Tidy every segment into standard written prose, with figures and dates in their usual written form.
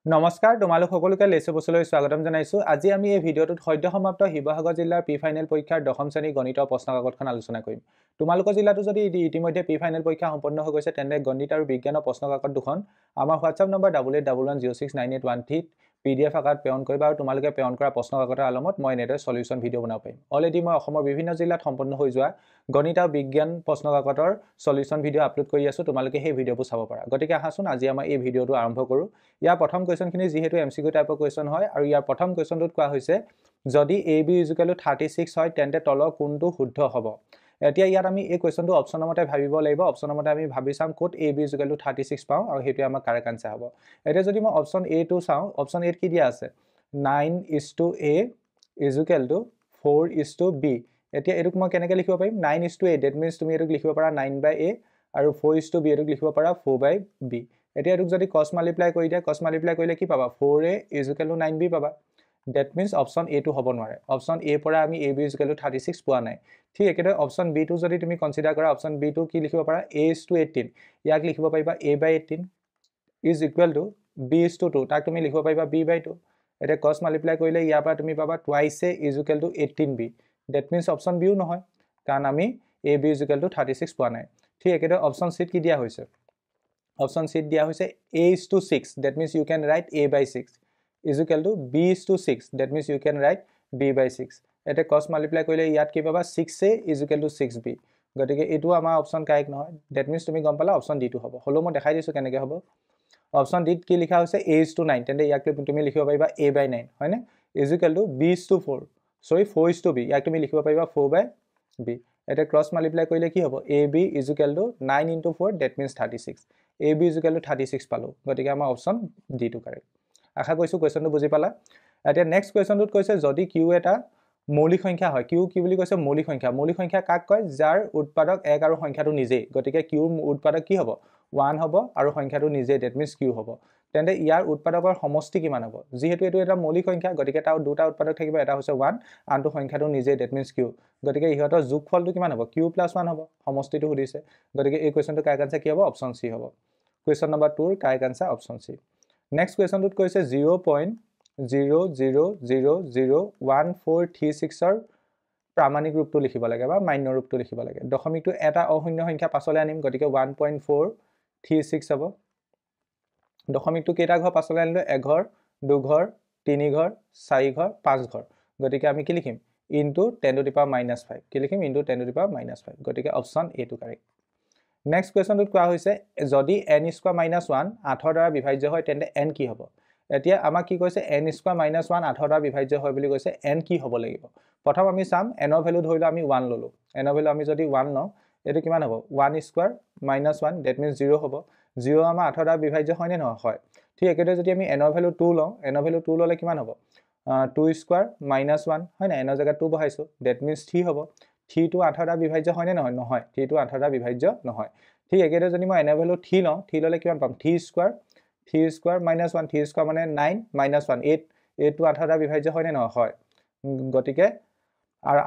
নমস্কাৰ তোমালোক সকলোকে লেচে বছৰলৈ স্বাগতম জনাইছো আজি আমি এই ভিডিঅটোত সদ্য সমাপ্ত শিৱসাগৰ জিলাৰ প্ৰি ফাইনেল পৰীক্ষাৰ দশম শ্ৰেণীৰ গণিত প্ৰশ্ন কাকতখন আলোচনা কৰিম তোমালোকৰ জিলাটো যদি ইতিমধ্যে প্ৰি ফাইনেল পৰীক্ষা সম্পন্ন হৈ গৈছে তেন্তে গণিত আৰু বিজ্ঞানৰ প্ৰশ্ন কাকত দুখন আমাৰ WhatsApp নম্বৰ 8811069813 PDF আকাৰত প্ৰেৰণ কৰিবা আৰু তোমালোকে প্ৰেৰণ কৰা প্ৰশ্ন কাকতৰ আলমত মই এনেদৰে সলিউশন ভিডিঅ বনাব পাৰিম অলৰেডি মই অসমৰ বিভিন্ন জিলাত সম্পন্ন হৈ যোৱা গণিত আৰু বিজ্ঞান প্ৰশ্ন কাকতৰ সলিউশন ভিডিঅ আপলোড কৰি আছো তোমালোকে সেই ভিডিঅবোৰ চাব পাৰা গতিকে আহাচোন আজি আমাৰ এই ভিডিঅটো আৰম্ভ কৰো ইয়াৰ প্ৰথম কোৱেশ্চনখিনি যেহেতু MCQ টাইপৰ কোৱেশ্চন হয় আৰু ইয়াৰ প্ৰথম কোৱেশ্চনটোত কোৱা হৈছে যদি AB = 36 হয় তেন্তে তলৰ কোনটো শুদ্ধ হ'ব এতিয়া ইয়াত আমি এই কোৱেশ্চনটো অপচনৰ মতে ভাবিব লাগিব অপচনৰ মতে আমি ভাবি চাম কোড AB = 36 পাওঁ আৰু হেতু আমাৰ কাৰেক্ট আনসাৰ হ'ব এতিয়া যদি মই অপচন A টো চাওঁ অপচন A কি দিয়া আছে 9:A = 4:B এতিয়া এটোক মই কেনেকৈ লিখিব পাৰিম 9:A that means তুমি এটোক লিখিব পাৰা 9/A আৰু 4:B এটোক লিখিব পাৰা 4/B এতিয়া এটোক যদি cos মাল্টিপ্লাই কৰি দিয়া cos মাল্টিপ্লাই কৰিলে কি পাবা 4A = 9B পাবা that means অপচন A টো হ'ব নোৱাৰে অপচন A পৰা আমি AB = 36 পোৱা নাই ঠিক একেদৰে অপচন B টো যদি তুমি কনসিডাৰ কৰা অপচন B টো কি লিখিব পাৰা A:18 ইয়াক লিখিব পাৰিবা A/18 = B:2 তাক তুমি লিখিব পাৰিবা B/2 এটা cos মাল্টিপ্লাই কৰিলে ইয়াৰ পৰা তুমি পাবা twice A = 18B that means option B ও নহয় কাৰণ আমি AB = 36 পোৱা নাই ঠিক একেদৰে অপচন C কি দিয়া হৈছে Option C দিয়া হৈছে A:6 that means you can write A/6 = B:6 that means you can write B/6 এটা cos মাল্টিপ্লাই কৰিলে ইয়াত কি পাবা 6A = 6B গতিকে এটো আমাৰ অপচন কাৰেক্ট নহয় that means তুমি গম পালা অপচন D টো হ'ব হলো মই দেখাই দিছো কেনেকৈ হ'ব অপচন D কি লিখা হৈছে A:9 তেন্তে ইয়াক তুমি লিখিব পাৰিবা A/9 হয়নে = B:4 sorry 4:B ইয়াক তুমি লিখিব পাৰিবা 4/B এটা ক্ৰস মাল্টিপ্লাই কৰিলে কি হ'ব AB = 9 * 4 that means 36 AB = 36 পালো গতিকে আমাৰ অপচন ডি টো কাৰেক্ট আশা কৰিছো কোৱেশ্চনটো বুজি পালা এতিয়া নেক্সট কোৱেশ্চনটোত কৈছে যদি q এটা মৌলিক সংখ্যা হয় q কি বুলি কৈছে মৌলিক সংখ্যা কাক কয় যাৰ উৎপাদক 1 আৰু সংখ্যাটো নিজেই গতিকে q উৎপাদক কি হ'ব 1 হ'ব আৰু সংখ্যাটো নিজেই that means q হ'ব তেন্তে ইয়াৰ উৎপাদকৰ সমষ্টি কিমান হ'ব যেহেতু এটো এটা মৌলিক সংখ্যা গতিকে তাৰ দুটা উৎপাদক থাকিব এটা হৈছে 1 আনটো সংখ্যাটো নিজেই that means q গতিকে ইহতৰ যোগফলটো কিমান হ'ব q + 1 হ'ব সমষ্টিটো সুধিছে গতিকে এই কোৱেশ্চনটো কাৰেক্ট আনসাৰ কি হ'ব অপচন সি হ'ব Question number 2 correct answer option C. Next question to কৈছে 0.0000143 ৰ প্ৰামাণিক ৰূপটো লিখিব লাগে বা মান্য ৰূপটো লিখিব লাগে দশমিকটো এটা অশূন্য সংখ্যা পাছলৈ আনিম গতিকে 1.436 হ'ব দশমিকটো কেইটা ঘৰ পাছলৈ আনিলো এক ঘৰ দুই ঘৰ তিনি ঘৰ চাৰি ঘৰ পাঁচ ঘৰ গতিকে আমি কি লিখিম into 10⁻⁻5 কি লিখিম into 10⁻⁻5 গতিকে অপচন A টো কাৰেক্ট Next question to কোৱা হৈছে যদি n² - 1 8 দ্বাৰা বিভাজ্য হয় তেন্তে n কি হ'ব এতিয়া আমাক কি কৈছে n² - 1 8 দ্বাৰা বিভাজ্য হয় বুলি কৈছে n কি হ'ব লাগিব প্ৰথম আমি চাম n ৰ ভ্যালু ধৰিলো আমি 1 ললো n ৰ ভ্যালু আমি যদি 1 লওঁ এটো কিমান হ'ব 1² - 1 that means 0 হ'ব 0 আমাৰ 8 দ্বাৰা বিভাজ্য হয় নে নহয় হয় ঠিক একেদৰে যদি আমি n ৰ ভ্যালু 2 লওঁ n ৰ ভ্যালু 2 ললে কিমান হ'ব 2² - 1 হয় না n ৰ জায়গাত 2 বহাইছো that means 3 হ'ব 3 টো 8 দ্বাৰা বিভাজ্য হয় নে নহয় নহয় 3 টো 8 দ্বাৰা বিভাজ্য নহয় ঠিক একেদৰে যদি মই n ৰ ভ্যালু 3 লওঁ 3 ললে কিমান পাম 3² - 1 3² মানে 9 - 1 8 8 টো 8 দ্বাৰা বিভাজ্য হয় নে নহয় হয় গতিকে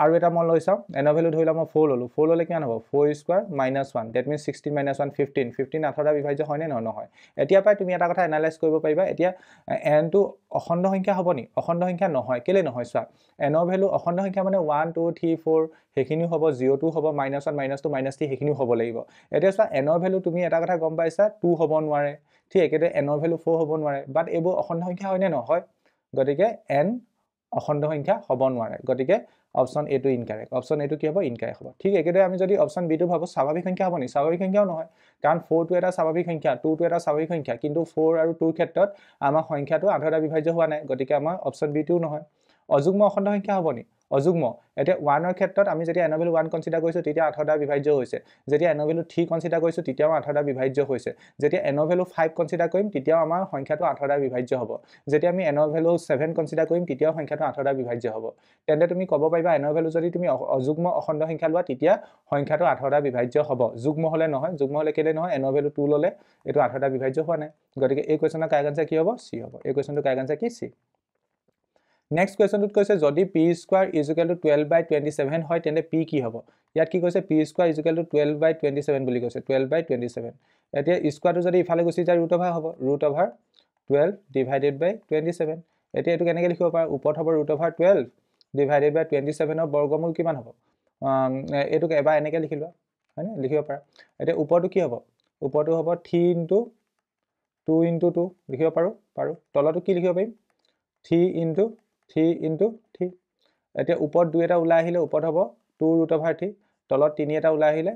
আৰু এটা মই লৈ চাম n ৰ ভ্যালু ধৰিলা মই 4 ললো 4 ললে কিমান হ'ব 4² - 1 that means 16 - 1 15 15 8 দ্বাৰা বিভাজ্য হয় নে নহয় নহয় এতিয়া পাই তুমি এটা কথা এনালাইজ কৰিব পাৰিবা এতিয়া n টো অখণ্ড সংখ্যা হ'ব নি অখণ্ড সংখ্যা নহয় কেলে নহয় চোৱা n ৰ ভ্যালু অখণ্ড সংখ্যা মানে 1 2 3 4 হেখিনি হ'ব 0 2 হ'ব -1 -2 -3 হেখিনি হ'ব লাগিব এতিয়া চোৱা n ৰ ভ্যালু তুমি এটা কথা গম পাইছা 2 হ'ব নোৱাৰে ঠিক একেদৰে n ৰ ভ্যালু 4 হ'ব নোৱাৰে বাট এইবোৰ অখণ্ড সংখ্যা হয় নে নহয় গতিকে n অখণ্ড সংখ্যা হ'ব নোৱাৰে গতিকে অপচন এ টো ইনকাৰেক্ট অপচন এ টো কি হ'ব ইনকাৰেক্ট হ'ব ঠিক একেদৰে আমি যদি অপচন বি টো ভাবো স্বাভাৱিক সংখ্যা হ'ব নি স্বাভাৱিক সংখ্যাও নহয় কাৰণ 4 টো এটা স্বাভাৱিক সংখ্যা 2 টো এটা স্বাভাৱিক সংখ্যা কিন্তু 4 আৰু 2 ৰ ক্ষেত্ৰত আমাৰ সংখ্যাটো 8 দ্বাৰা বিভাজ্য হোৱা নাই গতিকে আমাৰ অপচন বি টো নহয় অযুগ্ম অখণ্ড সংখ্যা হ'ব নি অযুগ্ম এতিয়া 1 ৰ ক্ষেত্ৰত আমি যদি n ৰ ভ্যালু 1 কনসিডাৰ কৰিছো তেতিয়া 8 দ্বাৰা বিভাজ্য হৈছে যেতিয়া n ৰ ভ্যালু 3 কনসিডাৰ কৰিছো তেতিয়াও 8 দ্বাৰা বিভাজ্য হৈছে যেতিয়া n ৰ ভ্যালু 5 কনসিডাৰ কৰিম তেতিয়াও আমাৰ সংখ্যাটো 8 দ্বাৰা বিভাজ্য হ'ব যেতিয়া আমি n ৰ ভ্যালু 7 কনসিডাৰ কৰিম তেতিয়াও সংখ্যাটো 8 দ্বাৰা বিভাজ্য হ'ব তেন্তে তুমি ক'ব পাৰিবা n ৰ ভ্যালু যদি তুমি অযুগ্ম অখণ্ড সংখ্যা লোৱা তেতিয়া সংখ্যাটো 8 দ্বাৰা বিভাজ্য হ'ব যুগ্ম হলে নহয় যুগ্ম হলে কেলে নহয় n ৰ ভ্যালু 2 ললে এটো 8 দ্বাৰা বিভাজ্য হোৱা নাই গতিকে এই কোৱেশ্চনৰ কাৰেক্ট আনসাৰ কি হ'ব সি হ'ব এই কোৱেশ্চনটো কাৰেক্ট আনসাৰ কি সি Next question to কৈছে যদি p² = 12/27 হয় তেন্তে p কি হ'ব ইয়াত কি কৈছে p² = 12/27 বুলি কৈছে 12/27 এতিয়া স্কয়াৰটো যদি ইফালে গুচি যায় √/, হ'ব √/, 12 divided by 27 এতিয়া এটো কেনেকৈ লিখিব পাৰা ওপৰত হ'ব √12 divided by 27 ৰ বৰ্গমূল কিমান হ'ব এটো এবাৰ এনেকৈ লিখিলো হয়নে লিখিব পাৰা এতিয়া ওপৰটো কি হ'ব ওপৰটো হ'ব 3 into 2 into 2 লিখিব পাৰো তলটো কি লিখিব পাৰিম 3 into 3 এতিয়া ওপৰত 2 এটা ওলাই আহিলে ওপৰত হ'ব 2√3 তলত 3 এটা ওলাই আহিলে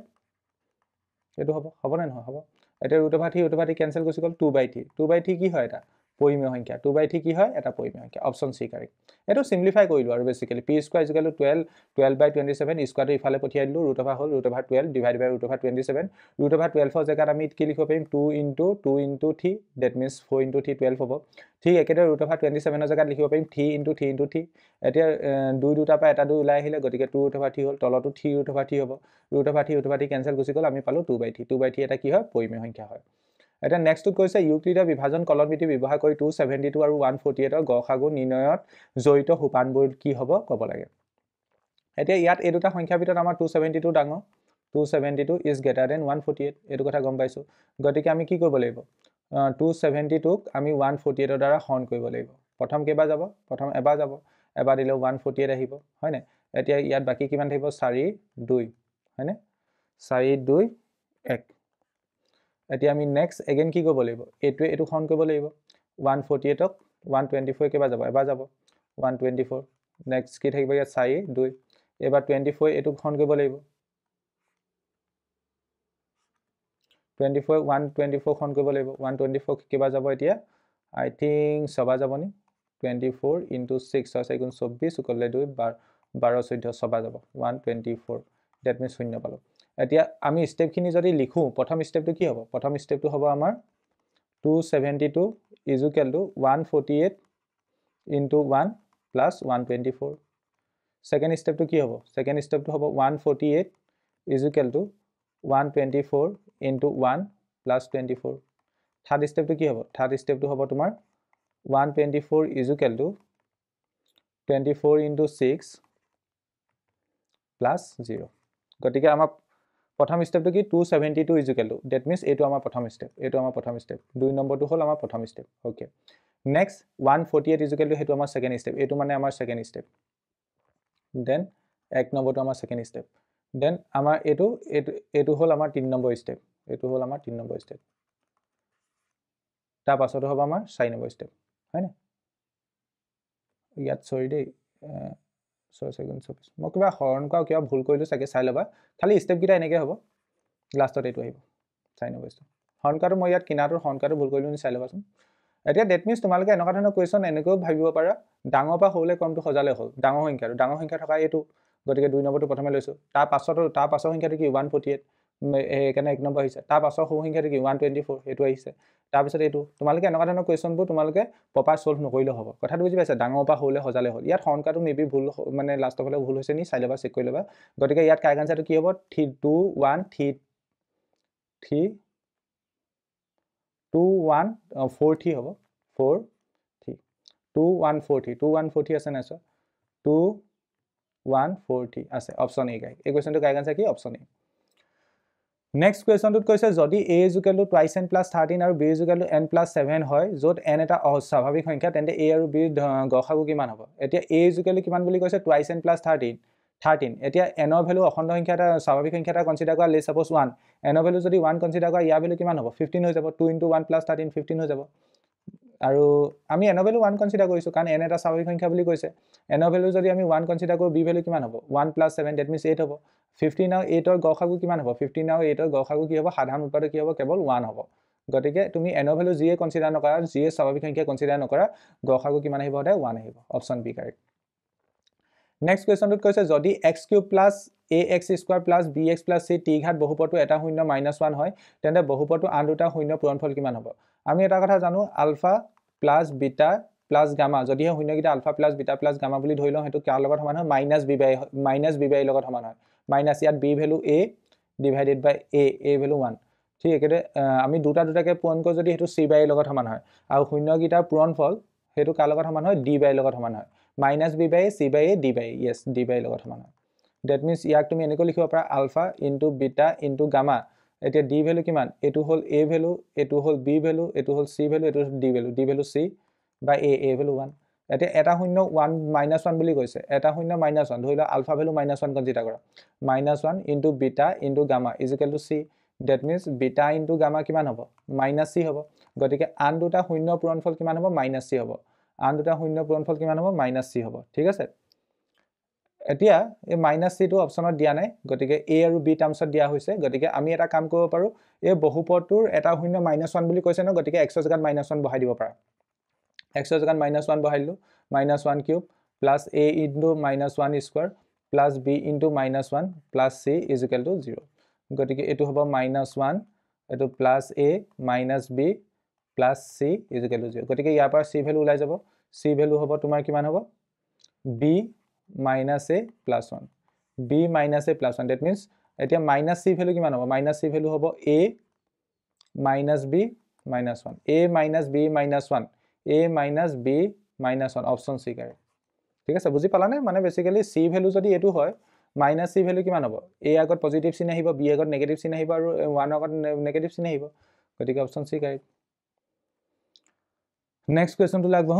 এটো হ'ব না নহয় হ'ব এতিয়া √3 ক্যান্সেল গুছি গল 2/3 2/3 কি হয় এটা পৰিমেয় সংখ্যা 2/3 কি হয় এটা পৰিমেয় সংখ্যা অপচন সি কাৰেক্ট এটো সিম্পলিফাই কৰিলো আৰু বেসিক্যালি p² = 12 12/27 স্কয়াৰটো ইফালে পঠিয়াই দিলো √12 divided by √27 √12 ৰ জায়গাত আমি কি লিখিব পাৰিম 2 into 2 into 3 that means 4 into 3 12 হ'ব ঠিক একেদৰে √27 ৰ জায়গাত লিখিব পাৰিম 3 into 3 into 3 এতিয়া 2 দুটা পৰা এটা 2 ওলাই আহিলে গতিকে 2/3 হ'ল তলটো 3/3 হ'ব √3 ক্যান্সেল গুছি গল আমি পালো 2/3 এটা কি হয় পৰিমেয় সংখ্যা হয় এটা নেক্সটটো কৈছে ইউক্লিডৰ বিভাজন কলনবিধি ব্যৱহাৰ কৰি 272 আৰু 148 ৰ গসাগু নিৰ্ণয়ত জড়িত সোপানবোৰ কি হ'ব ক'ব লাগে এতিয়া ইয়াত এই দুটা সংখ্যাৰ ভিতৰত আমাৰ 272 ডাঙৰ 272 is greater than 148 এটো কথা গম পাইছো গতিকে আমি কি কৰিব লাগিব 272 ক আমি 148 ৰ দ্বাৰা হৰণ কৰিব লাগিব প্ৰথম কেবা যাব প্ৰথম এবাৰ যাব এবাৰ দিলে 148 আহিব হয় না এতিয়া ইয়াত বাকি কিমান থাকিব 4 2 হয় না 4 2 1 এতিয়া আমি নেক্সট এগেইন কি কৰিব লাগিব এটো হৰণ কৰিব লাগিব 148 ক 124 কেবা যাব এবাৰ যাব 124 নেক্সট কি থাকিব ইয়াত 4 2 এবাৰ 24 এটো হৰণ কৰিব লাগিব 24 124 হৰণ কৰিব লাগিব 124 কেবা যাব এতিয়া আই থিংক সবা যাবনি 24 into 6 6 গুণ 24 = 2 12 14 সবা যাব 124 দ্যাট মিন্স শূন্য পালো এতিয়া আমি স্টেপখিনি যদি লিখো প্ৰথম স্টেপটো কি হ'ব প্ৰথম স্টেপটো হ'ব আমাৰ 272 is equal to 148 into 1 plus 124 second স্টেপটো কি হ'ব সেকেন্ড স্টেপটো হ'ব 148 is equal to 124 into 1 plus 24 third স্টেপটো কি হ'ব থাৰ্ড স্টেপটো হ'ব তোমাৰ 124 is equal to 24 into 6 plus 0 গতিকে আমাৰ প্ৰথম স্টেপটো কি 272 is equal to that means এটো আমাৰ প্ৰথম স্টেপ দুই নম্বৰটো হ'ল আমাৰ প্ৰথম step okay next 148 is equal to হেতু আমাৰ সেকেন্ড স্টেপ এটো মানে আমাৰ সেকেন্ড স্টেপ দেন এক নম্বৰটো আমাৰ সেকেন্ড স্টেপ দেন আমাৰ এটো হ'ল আমাৰ 3 নম্বৰ স্টেপ এটো হ'ল আমাৰ 3 নম্বৰ স্টেপ তাৰ পাছতো হ'ব আমাৰ 4 নম্বৰ স্টেপ হয় না ইয়াত সৰি দেই 6 সেকেন্ড 24 মই কিবা হৰণ কৰা কিবা ভুল কৰিলো চাগে চাই লবা খালি স্টেপ কিটা এনেকে হ'ব লাষ্টত এটো আহিব 4 নম্বৰ স্টেপ হৰণ কৰাটো মই ইয়াত কিনাটোৰ হৰণ কৰাটো ভুল কৰিলো নি চাই লবাচোন এতিয়া দ্যাট মিন্স তোমালোকে এনেকুৱা ধৰণৰ কোৱেশ্চন এনেকৈ ভাবিব পাৰা ডাঙৰ পৰা সৰুলে ক্ৰমটো সজালে হ'ল ডাঙৰ সংখ্যা থকা এটো গতিকে দুই নম্বৰটো প্ৰথমে লৈছো তাৰ পাছৰ সংখ্যাটো কি 148 একানে এক নম্বৰ আহিছে তাৰ পাছৰ সৰু সংখ্যাটো কি 124 এটো আহিছে তাৰ পিছত এটো তোমালোকে এনেকুৱা ধৰণৰ কোৱেশ্চনবোৰ তোমালোকে প্ৰপাৰ সলভ নকৰিলে হ'ব কথাটো বুজি পাইছা ডাঙৰ পৰা সৰুলে সজালে হ'ল ইয়াত হৰণকাটো মেবি ভুল মানে লাষ্টৰ ফালে ভুল হৈছে নি চাই লবা চেক কৰি লবা গতিকে ইয়াত কাৰেক্ট আনসাৰটো কি হ'ব 3 2 1 3 3 2 1 4 3 হ'ব 4 3 2 1 4 3 2 1 4 3 আছে না সৰ 2 1 4 3 আছে অপচন এ গাই এই কোৱেশ্চনটো কাৰেক্ট আনসাৰ কি অপচন এ নেক্সট কোৱেশ্চনটোত কৈছে যদি a = twice n + 13 আৰু b = n + 7 হয় যত n এটা অস্বাভাৱিক সংখ্যা তেন্তে a আৰু b গসাগু কিমান হ'ব এতিয়া a = কিমান বুলি কৈছে twice n + 13 এতিয়া n ৰ ভ্যালু অখণ্ড সংখ্যা এটা স্বাভাৱিক সংখ্যা এটা কনসিডাৰ কৰা লে সাপোজ 1 n ৰ ভ্যালু যদি 1 কনসিডাৰ কৰা ইয়াৰ ভ্যালু কিমান হ'ব 15 হৈ যাব 2 * 1 + 13 15 হৈ যাব আৰু আমি n ৰ ভ্যালু 1 কনসিডাৰ কৰিছো কাৰণ n এটা স্বাভাৱিক সংখ্যা বুলি কৈছে n ৰ ভ্যালু যদি আমি 1 কনসিডাৰ কৰো b ভ্যালু কিমান হ'ব 1 + 7 দ্যাট মিন্স 8 হ'ব 15 আৰু 8 ৰ গসাগু কিমান হ'ব 15 আৰু 8 ৰ গসাগু কি হ'ব সাধাৰণ উৎপাদক কি হ'ব কেৱল 1 হ'ব গতিকে তুমি n ৰ ভ্যালু যিয়ে কনসিডাৰ নকৰা যিয়ে স্বাভাৱিক সংখ্যা কনসিডাৰ নকৰা গসাগু কিমান আহিব হতে 1 আহিব অপচন বি কাৰেক্ট নেক্সট কোৱেশ্চনটোত কৈছে যদি x³ + ax² + bx + c t ঘাত বহুপদটো এটা শূন্য -1 হয় তেন্তে বহুপদটো আন দুটা শূন্য পূৰণফল কিমান হ'ব আমি এটা কথা জানো আলফা + বিটা + গামা যদিহে শূন্যকিটা আলফা + বিটা + গামা বুলি ধৰি লওঁ হেতু কার লগত সমান হয় -b/a লগত সমান হয় মাইনাস ইয়াত b value a divided by a value 1 ঠিক একেদৰে আমি দুটাকে পূৰণ কৰি যদি হেতু c/a লগত সমান হয় আৰু শূন্যকিটাৰ পূৰণফল হেতু কাৰ লগত সমান হয় d/a লগত সমান হয় -b/a c/a d/a yes d/a লগত সমান হয় দ্যাট মিন্স ইয়াক তুমি এনেকৈ লিখিব পাৰা আলফা * বিটা * গামা এতিয়া d ভ্যালু কিমান এটো হল a ভ্যালু এটো হল b ভ্যালু এটো হল c ভ্যালু এটো d value d value c বা a ভ্যালু 1 এতিয়া এটা শূন্য 1 -1 বুলি কৈছে এটা শূন্য -1 ধৰিলা আলফা ভ্যালু -1 কনসিডাৰ কৰা -1 into beta into gamma is equal to c that means beta into gamma কিমান হ'ব -c হ'ব গতিকে আন দুটা শূন্য পূৰণফল কিমান হ'ব -c হ'ব আন দুটা শূন্য পূৰণফল কিমান হ'ব -c হ'ব ঠিক আছে এতিয়া এই -c টো অপচনত দিয়া নাই গতিকে a আৰু b টাৰ্মছত দিয়া হৈছে গতিকে আমি এটা কাম কৰিব পাৰো এই বহুপদটোৰ এটা শূন্য -1 বুলি কৈছে ন গতিকে x ৰ জাগাত -1 বহাই দিব পাৰা x ৰ জাগাত -1 বহাই দিলো -1 cube plus a into -1 square plus b into -1 plus c is equal two 0 গতিকে এটো হ'ব -1 এটো plus a minus b plus c is equal two 0 গতিকে ইয়াৰ পৰা c ভ্যালু ওলাই যাব c ভ্যালু হ'ব তোমাৰ কিমান হ'ব b minus a plus 1 b minus a plus 1 that means এতিয়া minus c value কিমান হ'ব minus c value হ'ব a minus b minus 1 a minus b minus 1 a minus b minus 1 option c কাৰে ঠিক আছে বুজি পালানে মানে বেসিক্যালি c value যদি এটো হয় minus c value কিমান হ'ব a আগত পজিটিভ চিন আহিব b আগত নেগেটিভ চিন আহিব আৰু 1 আগত নেগেটিভ চিন আহিব গতিকে অপচন c কাৰে নেক্সট কোৱেশ্চন টু লাগবহ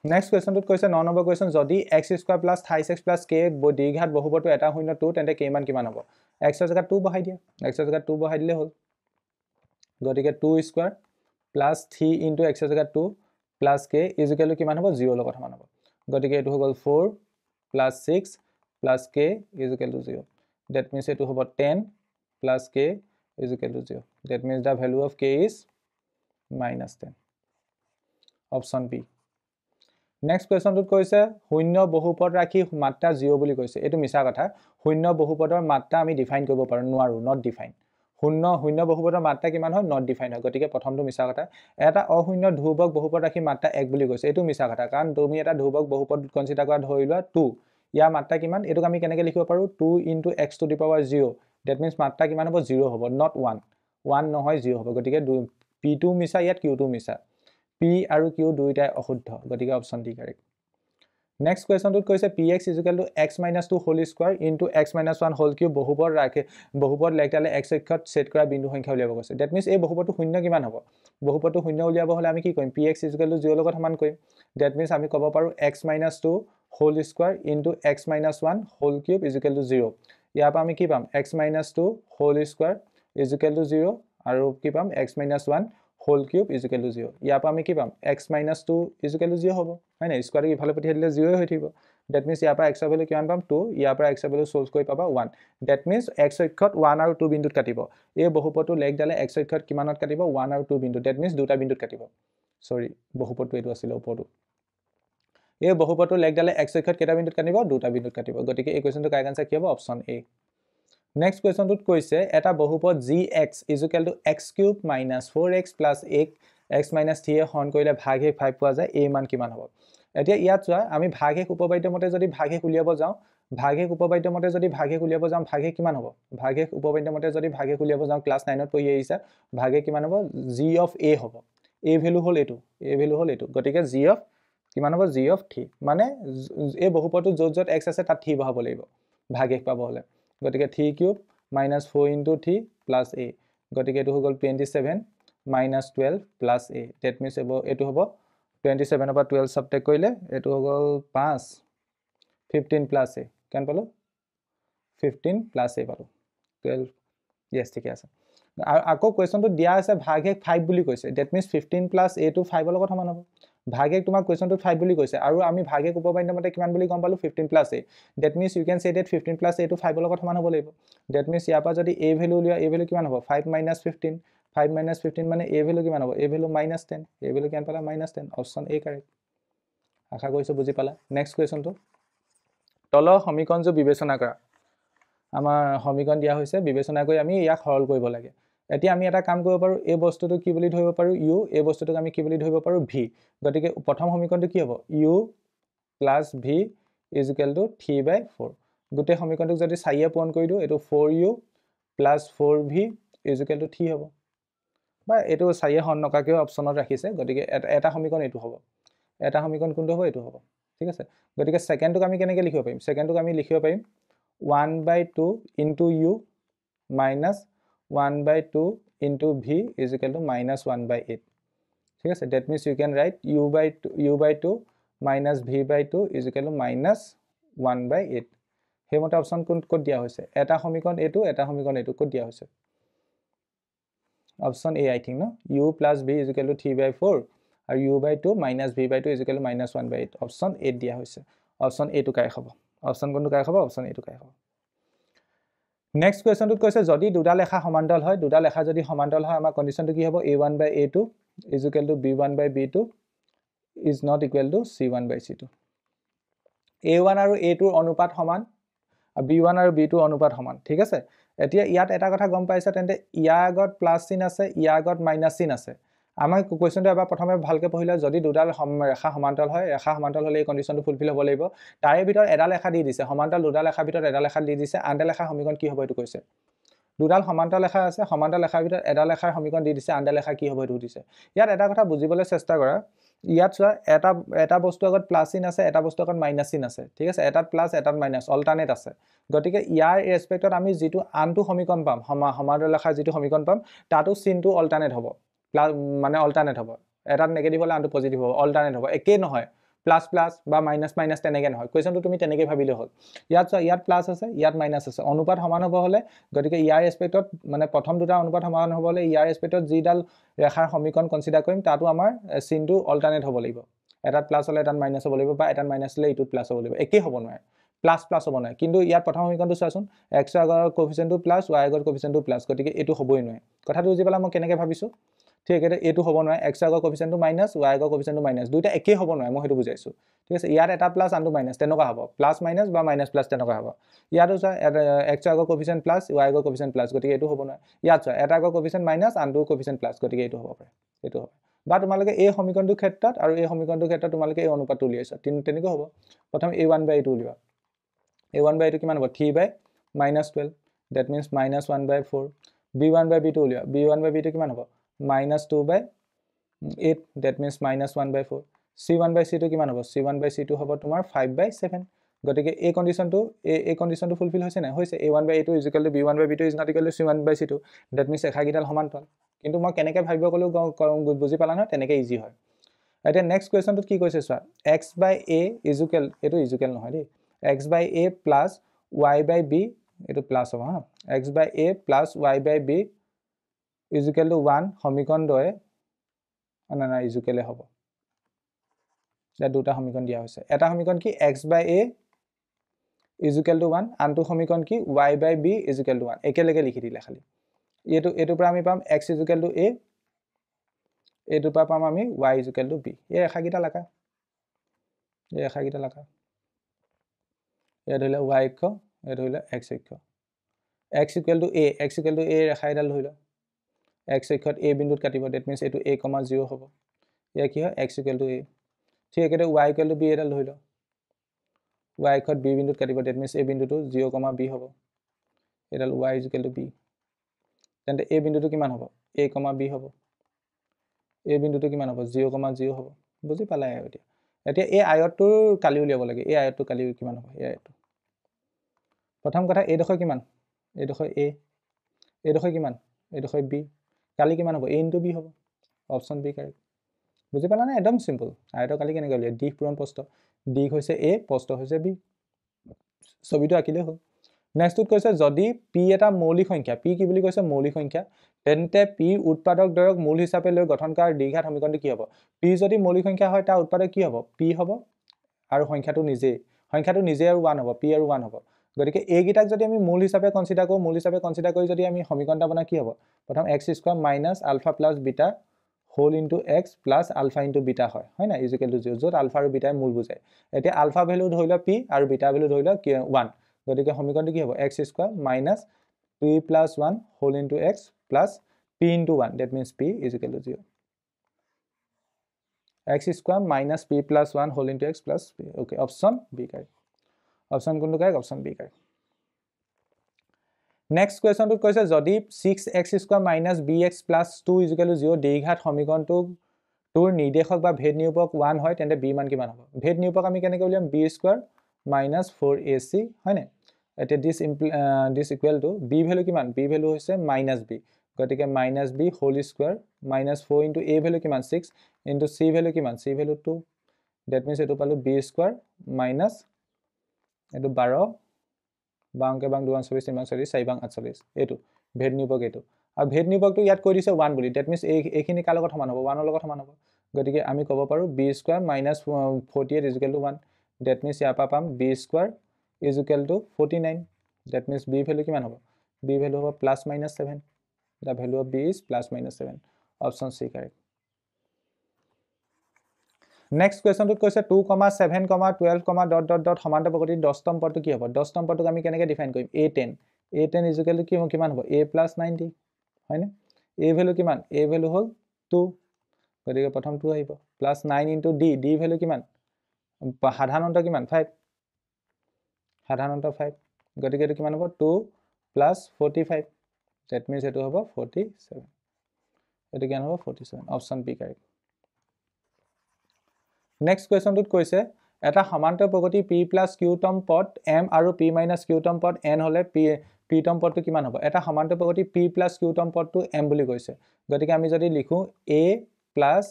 Next question to কৈছে 9 নম্বৰ question যদি x square plus 28x plus k দ্বিঘাত বহুপদটো এটা শূন্য 2 তেন্তে k মান কিমান হ'ব x ৰ জাগাত 2 বহাই দিয়া x ৰ জাগাত 2 বহাই দিলে হ'ল গতিকে 2 স্কয়াৰ plus 3 into x ৰ জাগাত 2 plus k is equal to কিমান হ'ব 0 লগত সমান হ'ব গতিকে এটো হৈ গল 4 plus 6 plus k is equal to 0 that means এটো হ'ব 10 plus k is equal to 0 that means the value of k is -10 option b Next question to কৈছে শূন্য বহুপদ ৰাখি মাত্ৰা 0 বুলি কৈছে এটো মিছা কথা শূন্য বহুপদৰ মাত্ৰা আমি ডিফাইন কৰিব পাৰো নোৱাৰো not define শূন্য বহুপদৰ মাত্ৰা কিমান হয় not define হয় গতিকে প্ৰথমটো মিছা কথা এটা অশূন্য ধ্ৰুৱক বহুপদ ৰাখি মাত্ৰা 1 বুলি কৈছে এটো মিছা কথা কাৰণ তুমি এটা ধ্ৰুৱক বহুপদ কনসিডাৰ কৰা ধৰিলোৱা 2 ইয়াৰ মাত্ৰা কিমান এটোক আমি কেনেকৈ লিখিব পাৰো 2 * x to the power 0 that means মাত্ৰা কিমান হ'ব 0 হ'ব not 1 নহয় 0 হ'ব গতিকে p2 মিছা ইয়াত q2 মিছা p আৰু q দুইটাই অশুদ্ধ গতিকে option D correct next question টুত কৈছে px = x - 2 whole square * x - 1 whole cube বহুপদ ৰাখে বহুপদ লেখতালে x অক্ষত সেট কৰা বিন্দু সংখ্যা উলিয়াব কৈছে দ্যাট মিন্স এই বহুপদটো শূন্য কিমান হ'ব বহুপদটো শূন্য উলিয়াব হলে আমি কি কৰিম px = 0 লগত সমান কৰিম দ্যাট মিন্স আমি ক'ব পাৰো x - 2 whole square * x - 1 whole cube = 0 ইয়াৰ পৰা আমি কি পাম x - 2 হোল স্কয়াৰ = 0 আৰু কি পাম x - 1 whole cube is equal to 0 ইয়াৰ পৰা আমি কি পাম x - 2 is equal to 0 হ'ব হয় না স্কয়াৰ ইফালে পঠিয়াই দিলে 0 হৈ থাকিব that means ইয়াৰ পৰা x ৰ ভ্যালু কিমান পাম 2 ইয়াৰ পৰা x ৰ ভ্যালু সলভ কৰি পাবা 1 that means x অক্ষত 1 আৰু 2 বিন্দুত কাটিব এই বহুপদটো লেখ ডালে x অক্ষত কিমানত কাটিব 1 আৰু 2 বিন্দু that means দুটা বিন্দুত কাটিব সৰি বহুপদটো এটো আছিল ওপৰটো এই বহুপদটো লেখ ডালে x অক্ষত কেটা বিন্দুত কাটিব দুটা বিন্দুত কাটিব গতিকে এই কোৱেশ্চনটো কাৰেক্ট আনসাৰ কি হ'ব অপচন এ Next question টুত কৈছে এটা বহুপদ gx = x³ - 4x + 8x - 3 হৰণ কৰিলে ভাগশেষ 5 পোৱা যায় এই মান কিমান হ'ব এতিয়া ইয়াত চোৱা আমি ভাগশেষ উপপাদ্য মতে যদি ভাগশেষ উলিয়াব যাওঁ ভাগশেষ উপপাদ্য মতে যদি ভাগশেষ উলিয়াব যাওঁ ভাগশেষ কিমান হ'ব ভাগশেষ উপপাদ্য মতে যদি ভাগশেষ উলিয়াব যাওঁ ক্লাস 9 ত পঢ়ি আহিছা ভাগশেষ কিমান হ'ব g of a হ'ব a ভ্যালু হল এটো গতিকে g of কিমান হ'ব g of t মানে এই বহুপদটো যত যত x আছে তাত t বহাব লাগিব ভাগশেষ পাব হলে গতিকে 3 কিউব - 4 * 3 + a গতিকে এটো হৈ গল 27 - 12 + a that means এটো হ'ব 27 ৰ পৰা 12 সাবট্ৰেক্ট কৰিলে এটো হৈ গল 5 15 + a কেন পালো 15 + a পালো 12 yes ঠিক আছে আৰু আকৌ কোৱেশ্চনটো দিয়া আছে ভাগশেষ 5 বুলি কৈছে that means 15 + a টো 5 ৰ লগত সমান হ'ব ভাগশেষ তোমাক কোৱেশ্চনটো 5 বুলি কৈছে আৰু আমি ভাগশেষ উপপাদ্য মতে কিমান বুলি গম পালো 15 + a that means you can say that 15 + a টো 5 ৰ লগত সমান হ'ব লাগিব that means ইয়াৰ পৰা যদি a ভ্যালু উলিয়া a ভ্যালু কিমান হ'ব 5 - 15 5 - 15 মানে a ভ্যালু কিমান হ'ব a ভ্যালু -10 a ভ্যালু কিমান পালা -10 অপচন a কাৰেক্ট আশা কৰিছো বুজি পালা নেক্সট কোৱেশ্চনটো তলৰ সমীকৰণটো বিবেচনা কৰা আমাৰ সমীকৰণ দিয়া হৈছে বিবেচনা কৰি আমি ইয়াক সৰল কৰিব লাগে এতিয়া আমি এটা কাম কৰিব পাৰো এই বস্তুটো কি বুলি ধৰিব পাৰো u এই বস্তুটোক আমি কি বুলি ধৰিব পাৰো v গতিকে প্ৰথম সমীকৰণটো কি হ'ব u + v = 3/4 গোটে সমীকৰণটোক যদি 4 এ পূৰণ কৰি দিও এটো 4u + 4v = 3 হ'ব বা এটো 4 এ হৰণ নকাকেও অপচনত ৰাখিছে গতিকে এটা সমীকৰণ এটো হ'ব এটা সমীকৰণ কোনটো হ'ব এটো হ'ব ঠিক আছে গতিকে সেকেন্ডটোক আমি কেনেকৈ লিখিব পাৰিম সেকেন্ডটোক আমি লিখিব পাৰিম 1/2 * u - 1/2 into v is equal to minus 1/8 ঠিক আছে that means you can write u/2 minus v/2 is equal to minus 1/8 হেমতে অপশন কোড দিয়া হৈছে এটা সমীকৰণ এটা সমীকৰণ কোড দিয়া হৈছে option A I think no u plus v is equal to 3/4 and u/2 minus v/2 is equal to minus 1/8 option A দিয়া হৈছে option A to কাই হ'ব option কোনটো কাই হ'ব option A to কাই হ'ব next question টোত কৈছে যদি দুটা লেখা সমান্তৰাল হয় দুটা লেখা যদি সমান্তৰাল হয় আমাৰ কন্ডিশনটো কি হ'ব a1/a2 is equal to b1/b2 is not equal to c1/c2 a1 আৰু a2 অনুপাত সমান b1 আৰু b2 অনুপাত সমান ঠিক আছে এতিয়া ইয়াত এটা কথা গম পাইছা তেন্তে ইয়াৰ আগত প্লাস চিন আছে ইয়াৰ আগত মাইনাস চিন আছে আমাৰ কোৱেশ্চনটো এবাৰ প্ৰথমে ভালকে পঢ়িলা যদি দুডাল ৰেখা সমান্তৰাল হয় ৰেখা সমান্তৰাল হলে এই কন্ডিশনটো ফুলফিল হ'ব লাগিব তাৰে ভিতৰত এটা লেখা দি দিছে সমান্তৰাল দুডাল লেখাৰ ভিতৰত এটা লেখা দি দিছে আনটা লেখাৰ সমীকৰণ কি হ'ব এটো কৈছে দুডাল সমান্তৰাল লেখা আছে সমান্তৰাল লেখাৰ ভিতৰত এটা লেখাৰ সমীকৰণ দি দিছে আনটা লেখা কি হ'ব এটো দিছে ইয়াত এটা কথা বুজিবলৈ চেষ্টা কৰা ইয়াত চোৱা এটা বস্তু আগত প্লাস চিন আছে এটা বস্তু আগত মাইনাস চিন আছে ঠিক আছে এটাত প্লাস এটাত মাইনাস অল্টাৰনেট আছে গতিকে ইয়াৰ ৰেসপেক্টত আমি যেটো আনটো সমীকৰণ পাম সমান্তৰাল লেখাৰ যেটো সমীকৰণ পাম তাতো চিনটো অল্টাৰনেট হ'ব প্লাস মানে অল্টাৰনেট হ'ব এটাত নেগেটিভ হলে আনটো পজিটিভ হ'ব অল্টাৰনেট হ'ব একে নহয় প্লাস প্লাস বা মাইনাস মাইনাস তেনেকে নহয় কোৱেশ্চনটো তুমি তেনেকে ভাবিলে হ'ল ইয়াত চোৱা ইয়াত প্লাস আছে ইয়াত মাইনাস আছে অনুপাত সমান হ'ব হলে গতিকে ইয়াৰ ৰেসপেক্টত মানে প্ৰথম দুটা অনুপাত সমান হ'ব হলে ইয়াৰ ৰেসপেক্টত যিডাল ৰেখাৰ সমীকৰণ কনসিডাৰ কৰিম তাতো আমাৰ চিনটো অল্টাৰনেট হ'ব লাগিব এটাত প্লাস হলে এটাত মাইনাস হ'ব লাগিব বা এটাত মাইনাস হলে ইটোত প্লাস হ'ব লাগিব একে হ'ব নোৱাৰে প্লাস প্লাস হ'ব নাই কিন্তু ইয়াত প্ৰথম সমীকৰণটো চাচোন x ৰ আগৰ কোএফিচিয়েন্টটো প্লাস y ৰ আগৰ কোএফিচিয়েন্টটো প্লাস গতিকে এটো হ'বই নোৱাৰে কথাটো বুজি পালা মই কেনেকৈ ভাবিছো ঠিক আছে এটো হ'ব নোৱাৰে x ৰ আগৰ কোএফিচিয়েন্টটো মাইনাস y ৰ আগৰ কোএফিচিয়েন্টটো মাইনাস দুইটা একে হ'ব নোৱাৰে মই হেতু বুজাইছো ঠিক আছে ইয়াত এটা প্লাস আনটো মাইনাস তেনেকুৱা হ'ব প্লাস মাইনাস বা মাইনাস প্লাস তেনেকুৱা হ'ব ইয়াতো চা x ৰ আগৰ কোএফিচিয়েন্ট প্লাস y ৰ আগৰ কোএফিচিয়েন্ট প্লাস গতিকে এটো হ'ব নোৱাৰে ইয়াত চা এটা আগৰ কোএফিচিয়েন্ট মাইনাস আনটো কোএফিচিয়েন্ট প্লাস গতিকে এটো হ'ব পাৰে এটো হ'ব বা তোমালোকে এই সমীকৰণটোৰ ক্ষেত্ৰত আৰু এই সমীকৰণটোৰ ক্ষেত্ৰত তোমালোকে এই অনুপাতটো উলিয়াইছা তেনেকৈ হ'ব প্ৰথম a1/a2 উলিয়াবা a1/a2 কিমান হ'ব 3/-12 that means -1/4 b1/b2 উলিয়াবা b1/b2 কিমান হ'ব -2/8 that means -1/4 c1/c2 কিমান হ'ব c1/c2 হ'ব তোমাৰ 5/7 গতিকে এই কন্ডিশনটো ফুলফিল হৈছে না হৈছে a1/a2 = b1/b2 is not equal to c1/c2 that means ৰেখাগিডাল সমান্তৰাল কিন্তু মই কেনেকৈ ভাবিব কলো বুজি পালা না তেনেকৈ ইজি হয় এতিয়া নেক্সট কোৱেশ্চনটো কি কৈছে চোৱা x/a এটো ইকুৱেল নহয় দেই x/a plus y/b এটো প্লাস হ'ব হা x/a plus y/b is equal to 1 সমীকৰণ দয়ে না ইকুৱেলে হ'ব এটা দুটা সমীকৰণ দিয়া হৈছে এটা সমীকৰণ কি x/a is equal to 1 আনটো সমীকৰণ কি y/b is equal to 1 একেলগে লিখি দিলে খালি এটো পৰা আমি পাম x is equal to a এটো পৰা পাম আমি y is equal to b এই ৰেখাগিটা লাকা এ ধৰিলে y অক্ষ এ ধৰিলে x অক্ষ x equal to a ৰেখা এডাল ধৰিলে x অক্ষত a বিন্দুত কাটিব that means এটো a, 0 হ'ব ইয়া কি হয় x equal to a ঠিক একেতে y equal to b এডাল ধৰিলে y অক্ষত b বিন্দুত কাটিব that means a বিন্দুটো 0, b হ'ব এডাল y is equal to b তেন্তে a বিন্দুটো কিমান হ'ব a, b হ'ব a বিন্দুটো কিমান হ'ব 0, হ'ব বুজি পালাই এতিয়া এই আয়তটোৰ কালি উলিয়াব লাগে এই আয়তটো কালি কিমান হ'ব এই আয়তটো প্ৰথম কথা এই ডখৰ কিমান এই ডখৰ a এই ডখৰ কিমান এই ডখৰ b কালি কিমান হ'ব a into b হ'ব অপচন b কাৰেক্ট বুজি পালা না একদম সিম্পল আয়তৰ কালি কেনেকৈ উলিয়াই দিশ পূৰণ প্ৰস্থ দিশ হৈছে a প্ৰস্থ হৈছে b ছবিটো আঁকিলে হ'ল নেক্সটত কৈছে যদি p এটা মৌলিক সংখ্যা p কি বুলি কৈছে মৌলিক সংখ্যা তেন্তে p উৎপাদক দ্বয়ক মূল হিচাপে লৈ গঠনকাৰ দ্বিঘাত সমীকৰণটো কি হ'ব p যদি মৌলিক সংখ্যা হয় তাৰ উৎপাদক কি হ'ব p হ'ব আৰু সংখ্যাটো নিজে আৰু 1 হ'ব p আৰু 1 হ'ব গতিকে এই গিটাক যদি আমি মূল হিচাপে কনসিডাৰ কৰি যদি আমি সমীকৰণটা বনা কি হ'ব প্ৰথম x² - alpha + beta whole into x plus alpha into beta হয় না is equal to 0 যত alpha আৰু beta মূল বুজায় এতিয়া alpha ভ্যালু ধৰিলা p আৰু beta ভ্যালু ধৰিলা 1 গতিকে সমীকৰণটো কি হ'ব x² - p + 1 whole into x plus p into 1 that means p is equal to 0 x² - p + 1 whole into x plus p okay option b correct option কোনটো correct option b correct next question টো কৈছে যদি 6x² - bx + 2 is equal to 0 দ্বিঘাত সমীকৰণটো তোৰ নিৰ্দেশক বা ভেদ নিৰূপক 1 হয় তেন্তে b মান কিমান হ'ব ভেদ নিৰূপক আমি কেনেকৈ উলিয়াম b² - 4ac হয়নে এতিয়া this equal to B value কিমান বি ভেলু হৈছে মাইনাছ বি গতিকে minus B whole square minus 4 into A value কিমান 6 ইনটু চি ভেলু কিমান চি ভেলু 2 ডেট মিনছ এইটো পালোঁ বি স্কুৱাৰ মাইনাছ এইটো 12 বাংকে বাং 2 24 3 40 4 বাং 48 এইটো ভেদ নিউপক এইটো আৰু ভেদ নিউপকটো ইয়াত কৈ দিছে 1 বুলি ডেট মিনছ এইখিনি কাৰ লগত সমান হ'ব 1 ৰ লগত সমান হ'ব গতিকে আমি ক'ব পাৰোঁ B square minus 48 is equal to 1 that means ইয়াৰ পৰা পাম B square is equal to 49 that means B value কিমান হ'ব বি ভেলু হ'ব plus minus 7 the value of B is plus minus 7 option C correct next কুৱেশ্যনটোত কৈছে 2, 7, 12, ... সমান্তৰ প্ৰকৃতিৰ 10তম পদটো কি হ'ব 10তম পদটোক আমি কেনেকৈ ডিফাইন কৰিম a10 ইজ ইকুৱেল টু কিমান হ'ব a প্লাছ 90 হয়নে a ভেলু কিমান a ভেলু হ'ল 2 গতিকে প্ৰথম 2 আহিব প্লাছ 9 ইনটু d ভেলু কিমান সাধাৰণ অন্ত কিমান 5 সাধাৰণ অন্ত 5 গতিকে এইটো কিমান হ'ব 2 প্লাছ 45 ডেট মিনছ এইটো হ'ব 47 এইটো কিমান হ'ব 47 অপশ্যন বি কাৰেক্ট নেক্সট কুৱেশ্যনটোত কৈছে এটা সমান্তৰ প্ৰকৃতিৰ p প্লাছ কিউতম পদ m আৰু p মাইনাছ কিউতম পদ n হ'লে p তম পদটো কিমান হ'ব এটা সমান্তৰ প্ৰকৃতিৰ p প্লাছ কিউতম পদটো m বুলি কৈছে গতিকে আমি যদি লিখো a plus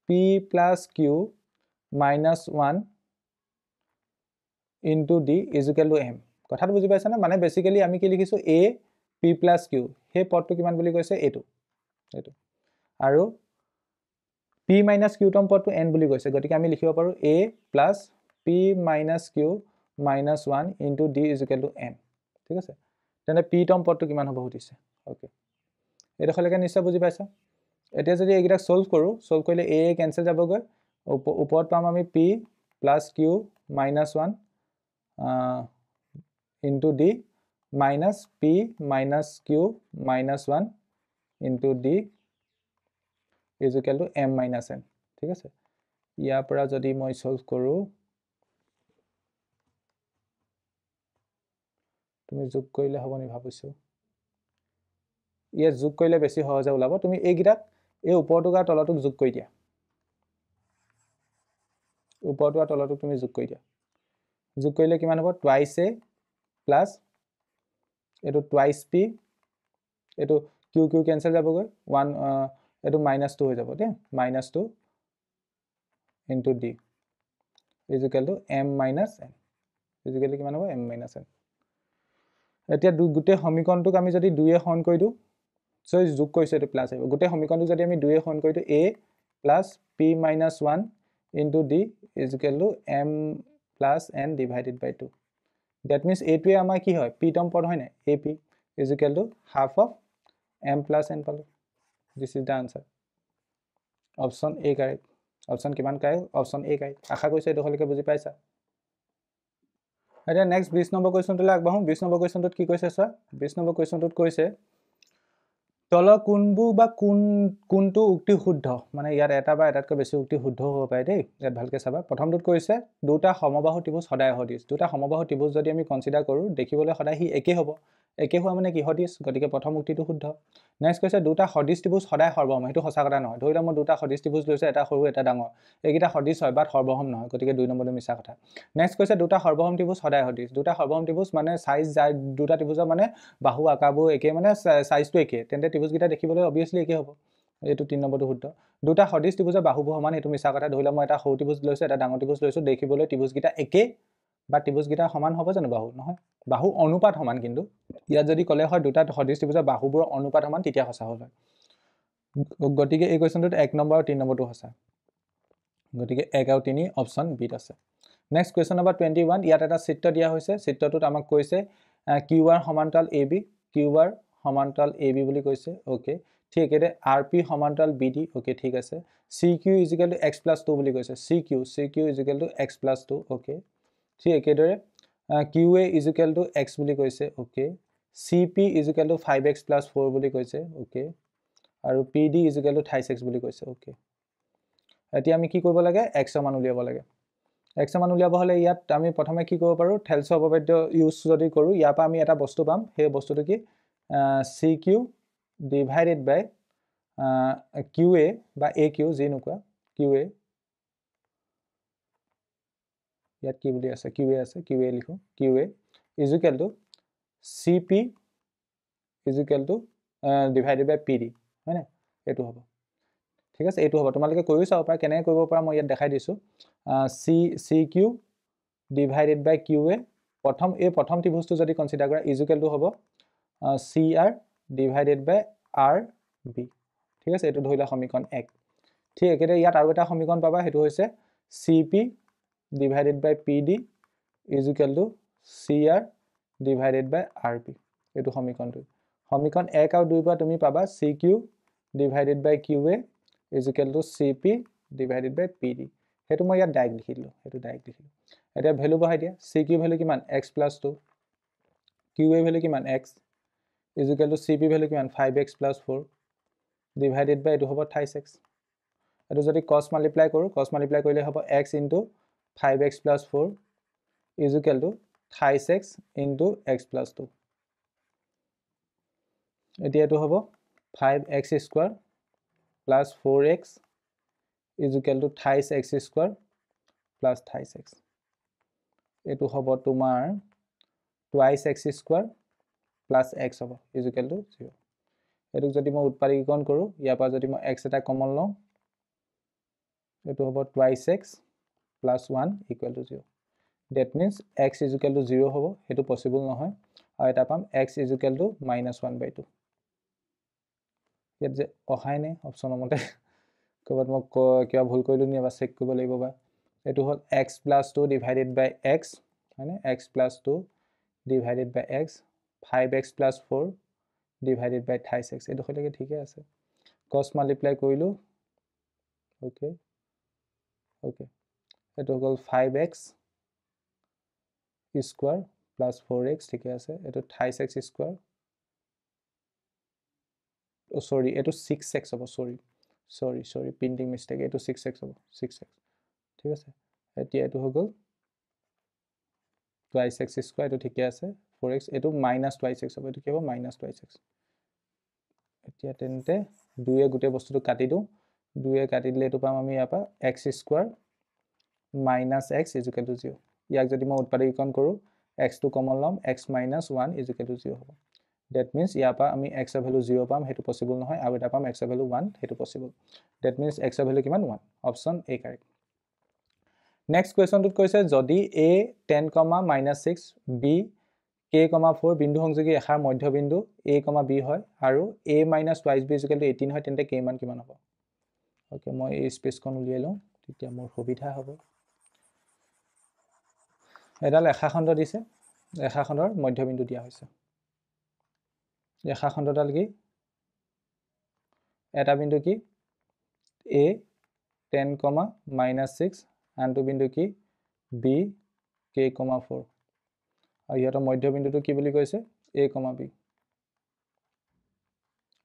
p plus q minus 1 into d is equal two m কথাটো বুজি পাইছানে মানে বেসিক্যালি আমি কি লিখিছো a p প্লাছ q সেই পদটো কিমান বুলি কৈছে এইটো আৰু p minus q তম পদটো n বুলি কৈছে গতিকে আমি লিখিব পাৰো a plus p minus q minus 1 into d is equal to m ঠিক আছে তেনে p তম পদটো কিমান হ'ব সুধিছে ওকে এটা খলৈকে নিশ্চয় বুজি পাইছা এতিয়া যদি এইগিটা সলভ কৰিলে a কেনসেল যাবগৈ ওপৰত পাম আমি p plus q minus 1 into d minus p minus q minus 1 into d is equal to m minus n ঠিক আছে ইয়াৰ পৰা যদি মই সলভ কৰো তুমি যোগ কৰিলে হ'ব নি ভাবিছো ইয়া যোগ কৰিলে বেছি সহজে ওলাব তুমি এইগিটা এই ওপৰটোক আৰু তলটোক যোগ কৰি দিয়া ওপৰটো আৰু তলটোক তুমি যোগ কৰি দিয়া যোগ কৰিলে কিমান হ'ব টুৱাইস a প্লাস এটো টুৱাইস p এটো q q কেনসেল যাবগৈ 1 এটো -2 হৈ যাব দে -2 into d is equal to m minus n is equal to কিমান হ'ব m minus n এতিয়া গুটে সমীকৰণটোক আমি যদি 2 এ হৰণ কৰি দিও সো যোগ কৰিছে এটো প্লাস আহিব গুটে সমীকৰণটোক যদি আমি 2 এ হৰণ কৰি দিও a plus p minus 1 into d is equal to m plus n divided by 2 that means a টোৱে আমাৰ কি হয় p তম পদ হয় না ap is equal to half of m plus n পালো this is the answer option a correct option কিমান কাৰেক্ট option a কাৰেক্ট আশা কৰিছো এটো হলকে বুজি পাইছা এতিয়া নেক্সট 20 নম্বৰ কোৱেশ্চনটো আগবাঢ়ো 20 নম্বৰ কোৱেশ্চনটোত কি কৈছে চোৱা 20 নম্বৰ কোৱেশ্চনটোত কৈছে তল কোনবু বা কোনটো উক্তি শুদ্ধ মানে ইয়াত এটা বা এটাতকৈ বেছি উক্তি শুদ্ধ হ'ব পাৰে দেই ইয়াত ভালকে চাবা প্ৰথমটোত কৈছে দুটা সমবাহু ত্ৰিভুজ সদায় সদিশ দুটা সমবাহু ত্ৰিভুজ যদি আমি কনসিডাৰ কৰো দেখিবলৈ সদায় হি একে হ'ব একে হোৱা মানে কি সদিশ গতিকে প্ৰথম উক্তিটো শুদ্ধ নেক্সট কৈছে দুটা সদিশ ত্ৰিভুজ সদায় সৰ্বসম হেতু সঁচা কথা নহয় ধৰিলা মই দুটা সদিশ ত্ৰিভুজ লৈছে এটা সৰু এটা ডাঙৰ এইগিটা সদিশ হয় বাট সৰ্বসম নহয় গতিকে দুই নম্বৰটো মিছা কথা নেক্সট কৈছে দুটা সৰ্বসম ত্ৰিভুজ সদায় সদিশ দুটা সৰ্বসম ত্ৰিভুজ মানে সাইজ দুটা ত্ৰিভুজৰ মানে বাহু আকাৰবোৰ একে মানে সাইজটো একে তেন্তে ত্ৰিভুজগিটা দেখিবলৈ অবিয়াসলি একে হ'ব এটো 3 নম্বৰটো শুদ্ধ দুটা সদিশ ত্ৰিভুজৰ বাহুবোৰ সমান এটো মিছা কথা ধৰিলা মই এটা সৰু ত্ৰিভুজ লৈছো এটা ডাঙৰ ত্ৰিভুজ লৈছো দেখিবলৈ ত্ৰিভুজগিটা একে বা ত্ৰিভুজগিটা সমান হ'ব জানো বাহু নহয় বাহু অনুপাত সমান কিন্তু ইয়াত যদি কলে হয় দুটা সদিশ ত্ৰিভুজৰ বাহুবোৰ অনুপাত সমান তেতিয়া সঁচা হ'ল গতিকে এই কোৱেশ্চনটোত 1 নম্বৰ আৰু 3 নম্বৰটো সঁচা গতিকে 1 আৰু 3 অপচন বি আছে নেক্সট কোৱেশ্চন নম্বৰ 21 ইয়াত এটা চিত্ৰ দিয়া হৈছে চিত্ৰটোত আমাক কৈছে কিউআৰ সমান্তৰাল এবি কিউআৰ সমান্তৰাল এবি বুলি কৈছে ওকে ঠিক এতে আৰপি সমান্তৰাল বিডি ওকে ঠিক আছে সিকিউ = x + 2 বুলি কৈছে সিকিউ = x + 2 ওকে ঠিক একেদৰে QA = x বুলি কৈছে ওকে CP = 5x + 4 বুলি কৈছে ওকে আৰু PD = 28x বুলি কৈছে ওকে এতিয়া আমি কি কৰিব লাগে x ৰ মান উলিয়াব লাগে x ৰ মান উলিয়াব হলে ইয়াত আমি প্ৰথমে কি কৰিব পাৰো থেলছৰ উপপাদ্য ইউজ যদি কৰো ইয়াৰ পৰা আমি এটা বস্তু পাম সেই বস্তুটো কি CQ divided by QA বা AQ যি নকোৱা QA ইয়াত কি বুলি আছে QA লিখো QA is equal to CP is equal to divided by PD হয় না এটো হ'ব ঠিক আছে এটো হ'ব তোমালোকে কৰিও চাব পাৰা কেনে কৰিব পাৰা মই ইয়াত দেখাই দিছো CQ divided by QA প্ৰথম ত্ৰিভুজটো যদি কনসিডাৰ কৰা is equal to হ'ব CR divided by RB ঠিক আছে এটো ধৰিলা সমীকৰণ 1 ঠিক একেদৰে ইয়াত আৰু এটা সমীকৰণ পাবা হেতু হৈছে CP divided by PD is equal to CR divided by RB এটো সমীকৰণটো সমীকৰণ 1 আৰু 2 পৰা তুমি পাবা CQ divided by QA is equal to CP divided by PD হেতু মই ইয়াত ডাইৰেক্ট লিখি দিলো হেতু ডাইৰেক্ট লিখিলো এটা ভ্যালু বহাই দিয়া CQ ভ্যালু কিমান x + 2 QA ভ্যালু কিমান x is equal to CP value কিমান 5x + 4 divided by এটো হ'ব 28x এটো যদি cos মাল্টিপ্লাই কৰো cos মাল্টিপ্লাই কৰিলে হ'ব x into 5x + 4 is equal to 28x into x + 2 এতিয়া এটো হ'ব 5x square plus 4x is equal to 28x square plus 28x এটো হ'ব তোমাৰ twice x square plus x হ'ব is equal to 0 এটো যদি মই উৎপাদকীকৰণ কৰো ইয়াৰ পৰা যদি মই x এটা কমন লওঁ এটো হ'ব twice x plus 1 equal to 0 that means x is equal to 0 হ'ব হেতু পসিবল নহয় আৰু এটা পাম x is equal to -1/2 ইয়াত যে অহাই নাই অপচনৰ মতে কবাত মই কিবা ভুল কৰিলো নি এবাৰ চেক কৰিব লাগিব বা এটো হল x + 2 divided by x মানে x + 2 divided by x 5x + 4 divided by 28x এটো হলেকে ঠিকই আছে cos মাল্টিপ্লাই কৰিলো ওকে ওকে এটো হল 5x square plus 4x ঠিকই আছে এটো 28x square oh sorry এটো 6x হ'ব sorry printing mistake এটো 6x হ'ব 6x ঠিক আছে এতিয়া এটো হৈ গল twice x square এটো ঠিকই আছে 4x এটো -2x হ'ব এটো কি হ'ব -2x এতিয়া তেন্তে 2 এ গুটে বস্তুটো কাটি দিও 2 এ কাটি দিলে এটো পাম আমি ইয়াপা x square - x is equal to 0 ইয়াক যদি মই উৎপাদকীকৰণ কৰো x টো কমন লম x - 1 is equal to 0 হ'ব that means ইয়াপা আমি x এর ভ্যালু 0 পাম হেতু পসিবল নহয় আৰু এটা পাম x এর ভ্যালু 1 হেতু পসিবল that means x এর ভ্যালু কিমান 1 অপশন A কারেক্ট নেক্সট কোৱেশ্যনটোত কৈছে যদি a 10, -6 b k, 4 বিন্দু সংযোগী ৰেখাৰ মধ্যবিন্দু a, b হয় আৰু a - twice b = 18 হয় তেন্তে k মান কিমান হ'ব ওকে মই এই স্পেচখন উলিয়াই লওঁ তেতিয়া মোৰ সুবিধা হ'ব এডাল ৰেখাখণ্ড দিছে ৰেখাখণ্ডৰ মধ্যবিন্দু দিয়া হৈছে ৰেখাখণ্ডডাল কি এটা বিন্দু কি a 10, -6 আনটো বিন্দু কি b k, 4 আৰু ইয়াৰ মধ্যবিন্দুটো কি বুলি কৈছে a, b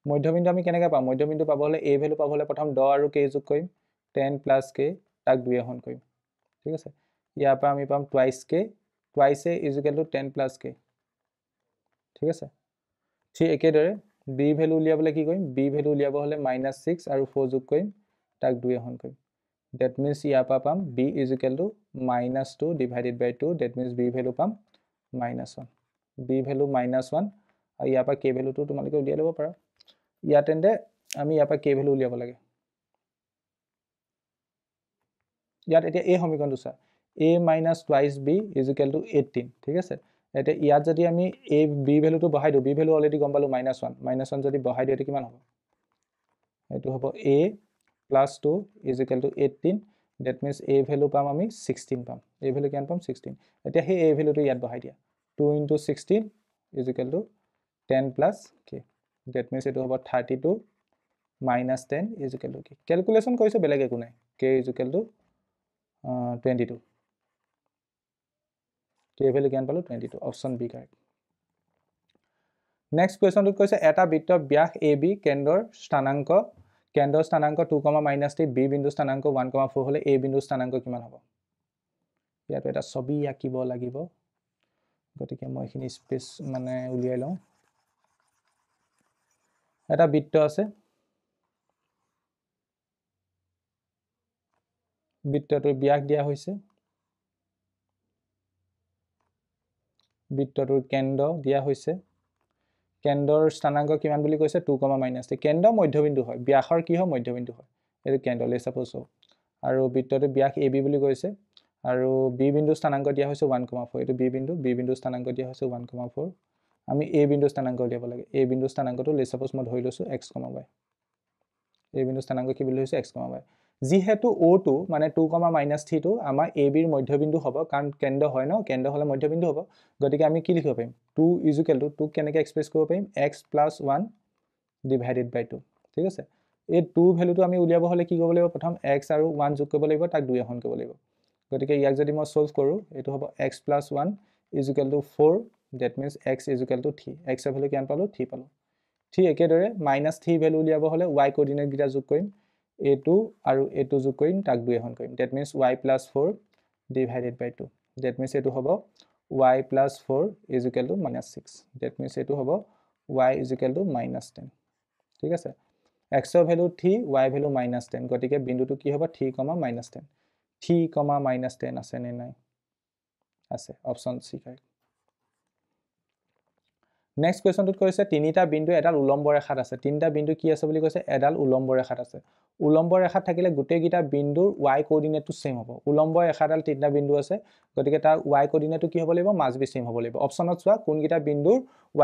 মধ্যবিন্দু আমি কেনেকৈ পাম মধ্যবিন্দু পাব হলে a ভ্যালু পাব হলে প্ৰথম 10 আৰু k যোগ কৰিম 10 + k তাক 2 এ হৰণ কৰিম ঠিক আছে ইয়াৰ পৰা আমি পাম twice k twice a is equal to 10 + k ঠিক আছে ঠিক একেদৰে b ভ্যালু উলিয়াবলৈ কি কৰিম b ভ্যালু উলিয়াব হলে -6 আৰু 4 যোগ কৰিম তাক 2 এ হৰণ কৰিম that means ইয়াৰ পৰা পাম b is equal to -2 divided by 2 that means b value পাম -1 b ভ্যালু -1 আৰু ইয়াৰ পৰা k ভ্যালুটো তোমালোকে উলিয়াই ল'ব পাৰা ইয়াত তেন্তে আমি ইয়াৰ পৰা k ভ্যালু উলিয়াব লাগে ইয়াত এতিয়া এই সমীকৰণটো চা a - twice b is equal to 18 ঠিক আছে এটা ইয়াত যদি আমি a b ভ্যালুটো বহাই দিও b ভ্যালু অলৰেডি গম পালো -1 যদি বহাই দিও এটো কিমান হ'ব এটো হ'ব a + 2 is equal to 18 that means a value পাম আমি 16 পাম a ভ্যালু কিমান পাম 16 এতিয়া সেই a ভ্যালুটো ইয়াত বহাই দিয়া 2 * 16 is equal to 10 + k that means এটো হ'ব 32 - 10 is equal to k calculation কৰিছো বেলেগ একো নাই k is equal to 22 k value কিমান পালো 22 অপশন বি কারেক্ট নেক্সট কোৱেশ্যনটোত কৈছে এটা বৃত্তৰ ব্যাস ab কেন্দ্ৰৰ স্থানাঙ্ক 2, -3 b বিন্দু স্থানাঙ্ক 1, 4 হলে a বিন্দু স্থানাঙ্ক কিমান হ'ব ইয়াত এটা ছবি আঁকিব লাগিব গতিকে মই এখিনি স্পেচ মানে উলিয়াই লওঁ এটা বৃত্ত আছে বৃত্তটোৰ ব্যাস দিয়া হৈছে বৃত্তটোৰ কেন্দ্ৰ দিয়া হৈছে কেন্দ্ৰৰ স্থানাংক কিমান বুলি কৈছে 2, -3 কেন্দ্ৰ মধ্যবিন্দু হয় ব্যাসৰ কি হয় মধ্যবিন্দু হয় এটো কেন্দ্ৰ লে সাপোজ আৰু বৃত্তটোৰ ব্যাস AB বুলি কৈছে আৰু B বিন্দু স্থানাংক দিয়া হৈছে 1, 4 এটো B বিন্দু স্থানাংক দিয়া হৈছে 1, 4 আমি A বিন্দু স্থানাংক উলিয়াব লাগে A বিন্দু স্থানাংকটো লে সাপোজ মই ধৰি লৈছো x, y A বিন্দু স্থানাংক কি বুলি হৈছে x, y যিহেতু O2 মানে 2, -3 টো আমাৰ AB ৰ মধ্যবিন্দু হ'ব কাৰণ কেন্দ্ৰ হয় ন কেন্দ্ৰ হলে মধ্যবিন্দু হ'ব গতিকে আমি কি লিখিব পাৰিম 2 = 2 কেনেকৈ এক্সপ্ৰেছ কৰিব পাৰিম x + 1 / 2 ঠিক আছে এই 2 ভ্যালুটো আমি উলিয়াব হলে কি কৰিব লাগিব প্ৰথম x আৰু 1 যোগ কৰিব লাগিব তাক 2 এখন কৰিব লাগিব গতিকে ইয়াক যদি মই সলভ কৰো এটো হ'ব x + 1 = 4 that means x = 3 x এর ভ্যালু কিমান পালো 3 পালো ঠিক একেদৰে -3 ভ্যালু উলিয়াব হলে y কোঅৰ্ডিনেট গিটা যোগ কৰিম a2 আৰু a2 যোগ কৰিম তাক 2 এখন কৰিম that means y + 4 / 2 that means এটো হ'ব y + 4 = -6 that means এটো হ'ব y = -10 ঠিক আছে x এর ভ্যালু 3 y এর ভ্যালু -10 গতিকে বিন্দুটো কি হ'ব 3, -10 3, -10 আছে নে নাই আছে অপচন সি কারেক্ট নেক্সট কোৱেশ্চনটোত কৈছে তিনিটা বিন্দু এডাল উলম্ব ৰেখাত আছে তিনিটা বিন্দু কি আছে বুলি কৈছে এডাল উলম্ব ৰেখাত আছে উলম্ব ৰেখাত থাকিলে গোটেইকিটা বিন্দুৰ y কোঅৰ্ডিনেটটো সেম হ'ব উলম্ব ৰেখাডাল তিনিটা বিন্দু আছে গতিকে তাৰ y কোঅৰ্ডিনেটটো কি হ'ব লাগিব মাছ বি সেম হ'ব লাগিব অপচনত চোৱা কোনকিটা বিন্দুৰ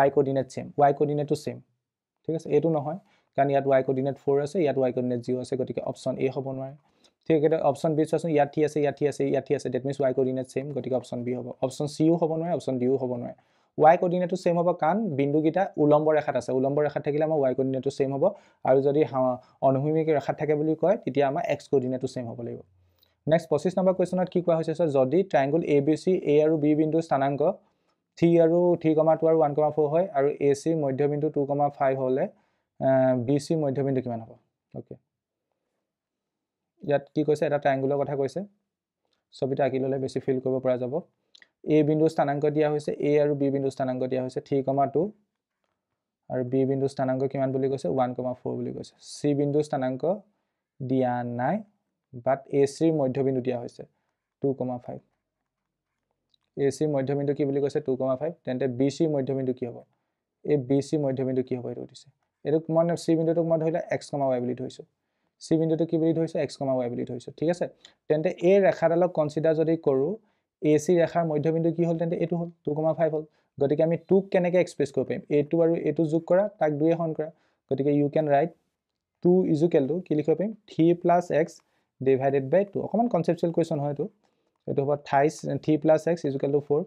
y কোঅৰ্ডিনেট সেম y কোঅৰ্ডিনেটটো সেম ঠিক আছে এটো নহয় কাৰণ ইয়াত y কোঅৰ্ডিনেট 4 আছে ইয়াত y কোঅৰ্ডিনেট 0 আছে গতিকে অপচন এ হ'ব নোৱাৰে ঠিক আছে অপচন বি চাচোন ইয়াত ঠিক আছে ইয়াত ঠিক আছে ইয়াত ঠিক আছে that means y coordinate same গতিকে অপচন বি হ'ব অপচন সি ও হ'ব নোৱাৰে অপচন ডি ও হ'ব নোৱাৰে y কোঅৰ্ডিনেটটো সেম হ'ব কাৰণ বিন্দুকিটা উলম্ব ৰেখাত আছে উলম্ব ৰেখাত থাকিলে আমাৰ y কোঅৰ্ডিনেটটো সেম হ'ব আৰু যদি অনুভূমিক ৰেখাত থাকে বুলি কয় তেতিয়া আমাৰ x কোঅৰ্ডিনেটটো সেম হ'ব লাগিব নেক্সট 25 নম্বৰ কোৱেশ্চনত কি কোৱা হৈছে যদি ট্ৰায়াঙ্গল ABC A আৰু B বিন্দুৰ স্থানাংক 3 আৰু 3,2 আৰু 1,4 হয় আৰু AC মধ্যবিন্দু 2,5 হলে BC মধ্যবিন্দু কিমান হ'ব ওকে ইয়াত কি কৈছে এটা ট্ৰায়াঙ্গলৰ কথা কৈছে ছবিটা আঁকি ললে বেছি ফিল কৰিব পৰা যাব A বিন্দু স্থানাংক দিয়া হৈছে A আৰু B বিন্দু স্থানাংক দিয়া হৈছে 3,2 আৰু B বিন্দু স্থানাংক কিমান বুলি কৈছে 1,4 বুলি কৈছে C বিন্দু স্থানাংক দিয়া নাই বাট AC মধ্যবিন্দু দিয়া হৈছে 2,5 AC মধ্যবিন্দু কি বুলি কৈছে 2,5 তেন্তে BC মধ্যবিন্দু কি হ'ব এই BC মধ্যবিন্দু কি হ'ব এটো দিছে এটো মানে C বিন্দুটোক মই ধৰিলে x, y বুলি ধৰিছো C বিন্দুটো কি বুলি ধৰিছো x, y বুলি ধৰিছো ঠিক আছে তেন্তে এই ৰেখাডালক কনসিডাৰ যদি কৰো AC ৰেখাৰ মধ্যবিন্দু কি হ'ল তেন্তে এটো হ'ল 2,5 হ'ল গতিকে আমি 2 কেনেকৈ এক্সপ্ৰেছ কৰিব পাৰিম a2 আৰু a2 যোগ কৰা তাক 2 এখন কৰা গতিকে ইউ ক্যান ৰাইট 2 = কি লিখিব পাৰিম 3 + x / 2 অকমান কনসেপচুৱেল কোৱেশ্চন হয় এটো হ'ব 3 + x = 4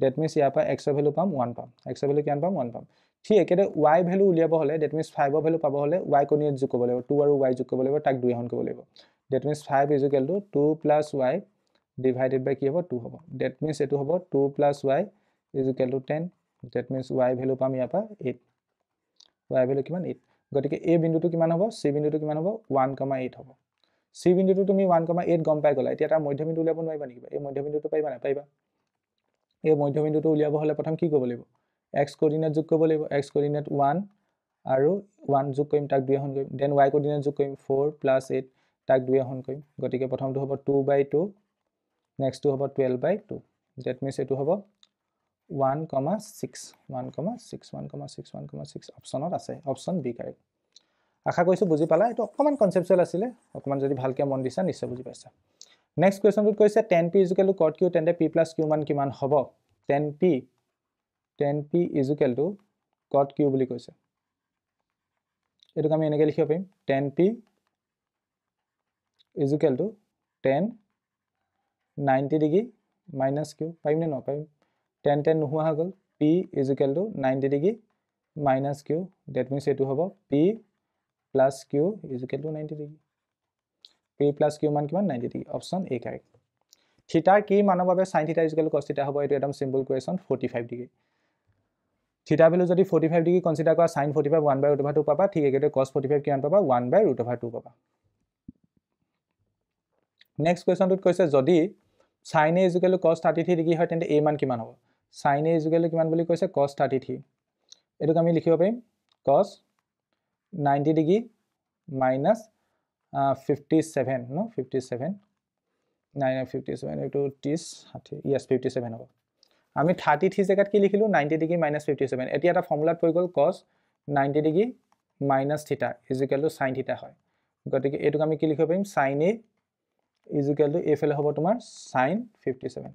that means ইয়াৰ পৰা x এৰ ভ্যালু পাম 1 পাম x এৰ ভ্যালু কিমান পাম 1 পাম ঠিক একেদৰে y ভ্যালু উলিয়াব হলে that means 5 এৰ ভ্যালু পাব হলে y কোঅৰ্ডিনেট যোগ কৰিব লাগিব 2 আৰু y যোগ কৰিব লাগিব তাক 2 এখন কৰিব লাগিব that means 5 = 2 + y / কি হ'ব 2 হ'ব that means এটো হ'ব 2 + y = 10 that means y value পাম ইয়াৰ পৰা 8 y ভ্যালু কিমান 8 গতিকে a বিন্দুটো কিমান হ'ব c বিন্দুটো কিমান হ'ব 1,8 হ'ব c বিন্দুটো তুমি 1,8 গম পাই গলা এতিয়া তাৰ মধ্যবিন্দু উলিয়াব নোৱাৰিবা নেকি এই মধ্যবিন্দুটো পাইবা না পাইবা এই মধ্যবিন্দুটো উলিয়াব হলে প্ৰথম কি কৰিব লাগিব x কোঅৰ্ডিনেট যোগ কৰিব লাগিব x কোঅৰ্ডিনেট 1 আৰু 1 যোগ কৰিম তাক 2 এখন কৰিম দেন y কোঅৰ্ডিনেট যোগ কৰিম 4 + 8 তাক 2 এখন কৰিম গতিকে প্ৰথমটো হ'ব 2/2 নেক্সটটো হ'ব 12/2 that means এটো হ'ব 1,6 অপচনত আছে অপচন বি কারেক্ট আশা কৰিছো বুজি পালা এটো অকমান কনসেপচুৱেল আছিল অকমান যদি ভালকে মন দিছা নিশ্চয় বুজি পাইছা নেক্সট কোৱেশ্চনটোত কৈছে tan p = cot q তেন্তে p + q মান কিমান হ'ব tan p = cot q বুলি কৈছে এটোক আমি এনেকৈ লিখিব পাৰিম tan p = tan 90 degree minus q পাৰিম নে নপাৰিম tan নোহোৱা হৈ গল p = 90 degree minus q that means এটো হ'ব p plus q = 90 degree p plus q মান কিমান 90 ডিগ্ৰী অপচন এ কাৰেক্ট থিটাৰ কি মানৰ বাবে sin θ = cos θ হ'ব এটো একদম সিম্পল কোৱেশ্চন 45 ডিগ্ৰী থিটা ভ্যালু যদি 45 ডিগ্ৰী কনসিডাৰ কৰা sin 45 1/√2 পাবা ঠিক একেদৰে cos 45 কিমান পাবা 1/√2 পাবা নেক্সট কোৱেশ্চনটোত কৈছে যদি sin a = cos 33 ডিগ্ৰী হয় তেন্তে a মান কিমান হ'ব sin a = কিমান বুলি কৈছে cos 33 এটোক আমি লিখিব পাৰিম cos 90 ডিগ্ৰী minus 57 no 57 9 57 এটো 30 60 yes 57 হ'ব আমি 33 জেগাত কি লিখিলো 90 ডিগ্ৰী - 57 এতিয়া এটা ফৰ্মুলাত পৰি গল cos 90 ডিগ্ৰী - থিটা = sin থিটা হয় গতিকে এটোক আমি কি লিখিব পাৰিম sin a = এফালে হ'ব তোমাৰ sin 57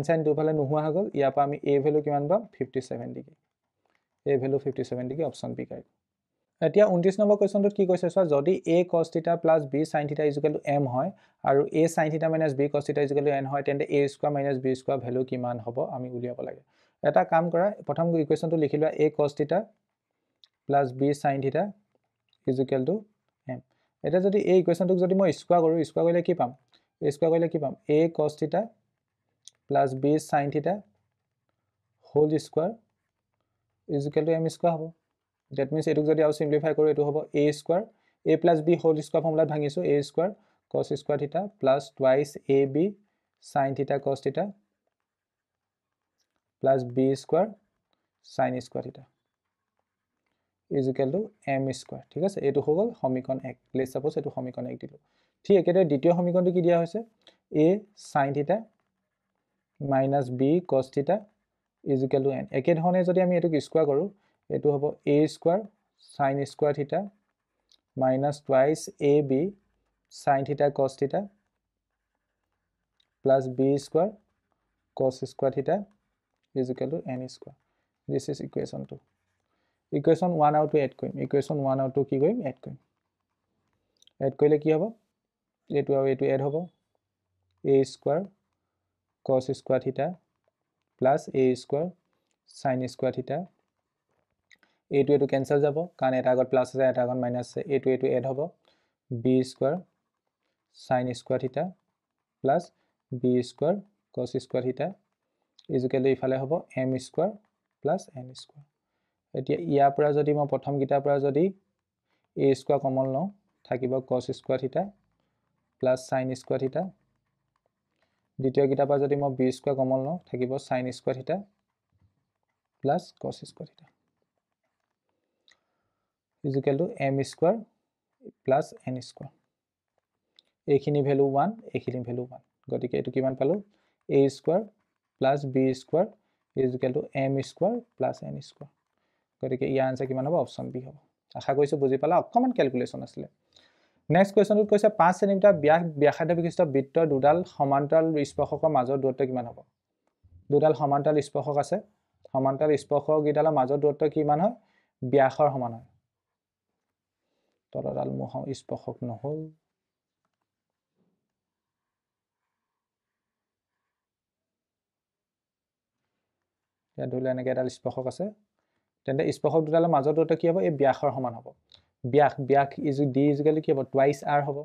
sin দুফালে নোহোৱা হৈ গল ইয়াৰ পৰা আমি a ভ্যালু কিমান পাম 57 degree a value 57 degree option B correct এতিয়া 29 নম্বৰ কোৱেশ্চনটোত কি কৈছে চোৱা যদি a cos θ + b sin θ = m হয় আৰু a sin θ - b cos θ = n হয় তেন্তে a² - b² ভ্যালু কিমান হ'ব আমি উলিয়াব লাগে এটা কাম কৰা প্ৰথম ইকুৱেশ্যনটো লিখি লোৱা a cos θ + b sin θ = m এটা যদি এই ইকুৱেশ্যনটোক যদি মই স্কয়াৰ কৰো স্কয়াৰ কৰিলে কি পাম a cos θ + b sin θ whole square = m² হ'ব that means এটুক যদি আৰু সিম্পলিফাই কৰো এটু হ'ব a² a + b whole square ফৰ্মুলাত ভাঙিছো a² cos² θ + twice ab sin θ cos θ plus b² sin² θ = m², ঠিক আছে এটো হৈ গল সমীকৰণ 1 লেটস সাপোজ এটো সমীকৰণ 1 দিলো ঠিক একেদৰে দ্বিতীয় সমীকৰণটো কি দিয়া হৈছে a sin θ - b cos θ = n একে ধৰণে যদি আমি এটোক স্কয়াৰ কৰো এটো হ'ব a² sin² θ minus twice ab sin θ cos θ plus b² cos² θ = n². This is equation 2. Equation 1 আৰু 2 add কৰিম equation 1 আৰু 2 কি কৰিম add কৰিম add কৰিলে কি হ'ব এটো আৰু এটো add হ'ব a² cos² θ plus a² sin² θ এটো এটো ক্যান্সেল যাব কাৰণ এটা আগত প্লাস আছে এটা আগত মাইনাস আছে এটো এটো এড হ'ব b² sin² θ plus b² cos² θ = ইফালে হ'ব m² plus n². এতিয়া ইয়াৰ পৰা যদি মই প্ৰথম গিটাৰ পৰা যদি a² কমন লওঁ থাকিব cos² θ plus sin² θ দ্বিতীয় গিটাৰ পৰা যদি মই b² কমন লওঁ থাকিব sin² θ plus cos² θ = m² plus n². এইখিনি ভ্যালু 1 এইখিনি ভ্যালু 1 গতিকে এটো কিমান পালো a² plus b² = m² plus n². গতিকে ইয়াৰ আনসাৰ কিমান হ'ব অপচন বি হ'ব আশা কৰিছো বুজি পালা অকমান ক্যালকুলেশন আছিলে নেক্সট কোৱেশ্চনটোত কৈছে 5 সেন্টিমিটাৰ ব্যাসাৰ্ধ বিশিষ্ট বৃত্তৰ দুডাল সমান্তৰাল স্পৰ্শকৰ মাজৰ দূৰত্ব কিমান হ'ব দুডাল সমান্তৰাল স্পৰ্শক আছে সমান্তৰাল স্পৰ্শক গিডালৰ মাজৰ দূৰত্ব কিমান হয় ব্যাসৰ সমান হয় তলডাল মোহ স্পৰ্শক নহল या ধৰিলে এনেকে এডাল স্পৰ্শক আছে তেন্তে স্পৰ্শক দুডালৰ মাজৰ দূৰত্ব কি হ'ব এই ব্যাসৰ সমান হ'ব ব্যাস ইজ d ইকুৱেল কি হ'ব টুৱাইস r হ'ব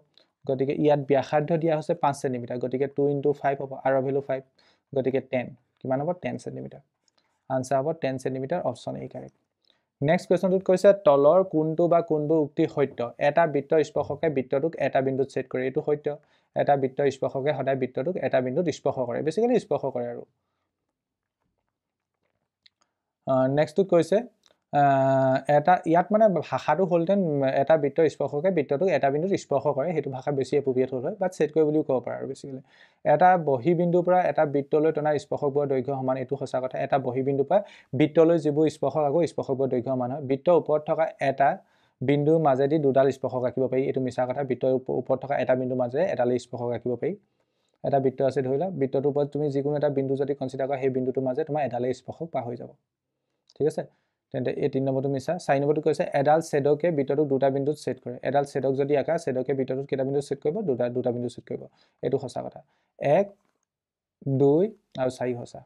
গতিকে ইয়াত ব্যাসাৰ্ধ দিয়া হৈছে 5 সেমি গতিকে 2 * 5 হ'ব r ভ্যালু 5 গতিকে 10 কিমান হ'ব 10 সেমি আনসাৰ হ'ব 10 সেমি অপচন এ কাৰেক্ট নেক্সট কোৱেশ্চনটোত কৈছে তলৰ কোনটো বা কোনবোৰ উক্তি সত্য এটা বৃত্তৰ স্পৰ্শকে বৃত্তটোক এটা বিন্দুত ছেদ কৰে এটো সত্য এটা বৃত্তৰ স্পৰ্শকে সদায় বৃত্তটোক এটা বিন্দুত স্পৰ্শ কৰে বেসিক্যালি স্পৰ্শ কৰে আৰু নেক্সট টু কৈছে এটা ইয়াত মানে ভাষাটো হলতেন এটা বৃত্তৰ স্পৰ্শকে বৃত্তটোক এটা বিন্দুত স্পৰ্শ কৰে হেতু ভাষা বেছি এপ্ৰোপ্ৰিয়েট হয় বাট সেট কৰে বুলিও ক'ব পাৰা আৰু বেসিক্যালি এটা বহি বিন্দুৰ পৰা এটা বৃত্তলৈ টনা স্পৰ্শকৰ দৈৰ্ঘ্য সমান এটো সঁচা কথা এটা বহি বিন্দুৰ পৰা বৃত্তলৈ যিবোৰ স্পৰ্শক আগো স্পৰ্শকৰ দৈৰ্ঘ্য সমান হয় বৃত্তৰ ওপৰত থকা এটা বিন্দুৰ মাজেদি দুডাল স্পৰ্শক ৰাখিব পাৰি এটো মিছা কথা বৃত্তৰ ওপৰত থকা এটা বিন্দুৰ মাজে এডাল স্পৰ্শক ৰাখিব পাৰি এটা বৃত্ত আছে ধৰিলা বৃত্তটোৰ ওপৰত তুমি যিকোনো এটা বিন্দু যদি কনসিডাৰ কৰা সেই বিন্দুটোৰ মাজে তোমাৰ এডাল স্পৰ্শক পাৰ হৈ যাব ঠিক আছে তেন্তে এই 3 নম্বৰটো মিছা 4 নম্বৰটো কৈছে এডাল ছেদকে বৃত্তটোক দুটা বিন্দুত ছেদ কৰে এডাল ছেদক যদি আকা ছেদকে বৃত্তটোত কেটা বিন্দুত ছেদ কৰিব দুটা বিন্দুত ছেদ কৰিব এটো সঁচা কথা 1 2 আৰু 4 সঁচা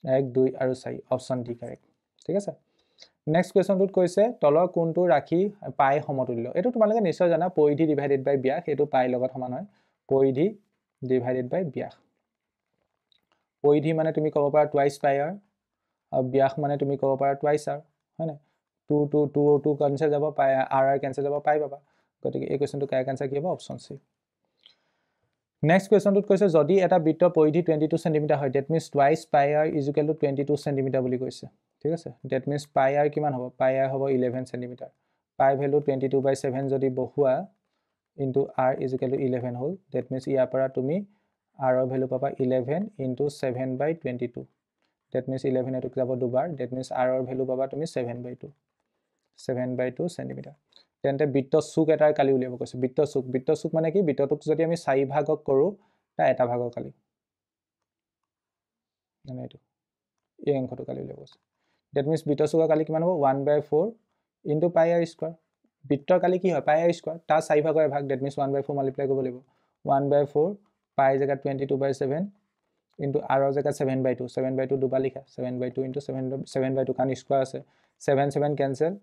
1 2 আৰু 4 অপচন ডি কাৰেক্ট ঠিক আছে নেক্সট কোৱেশ্চনটোত কৈছে তলৰ কোনটো ৰাখি পাই সমতুল্য এটো তোমালোকে নিশ্চয় জানা পৰিধি ডিভাইডেড বাই ব্যাস এটো পাই লগত সমান হয় পৰিধি ডিভাইডেড বাই ব্যাস পৰিধি মানে তুমি ক'ব পাৰা টুৱাইস পাই r আৰু ব্যাস মানে তুমি ক'ব পাৰা টুৱাইস r হয় না 2 কেনসেল যাব পাই r কেনসেল যাব পাই পাবা গতিকে এই কোৱেশ্চনটো কাৰেক্ট আনসাৰ কি হ'ব অপচন সি নেক্সট কোৱেশ্চনটোত কৈছে যদি এটা বৃত্তৰ পৰিধি 22 সেমি হয় দ্যাট মিন্স টুৱাইস পাই r = 22 সেমি বুলি কৈছে ঠিক আছে দ্যাট মিন্স পাই r কিমান হ'ব পাই r হ'ব 11 সেমি পাই ভ্যালু 22/7 যদি বহুৱা ইনটু r = 11 হ'ল দ্যাট মিন্স ইয়াৰ পৰা তুমি r ৰ ভ্যালু পাবা 11 into 7/22 that means 11 এটুক যাব দুবাৰ that means r ৰ ভ্যালু পাবা তুমি 7/2 7/2 সেন্টিমিটাৰ তেন্তে বৃত্ত চুক এটাৰ কালি উলিয়াব কৈছে বৃত্ত চুক মানে কি বৃত্তটোক যদি আমি 4 ভাগক কৰো তা এটা ভাগৰ কালি মানে এটো এই অংশটো কালি উলিয়াব কৈছে that means বৃত্ত চুকৰ কালি কিমান হ'ব 1/4 into pi r square বৃত্তৰ কালি কি হয় pi r square তা 4 ভাগৰ ভাগ that means 1/4 মাল্টিপ্লাই কৰিব লাগিব 1/4 pi জায়গা 22/7 into r ৰ জায়গা 7/2 দুবা লিখা 7/2 into 7/2 কান স্কয়াৰ আছে 7 কেনসেল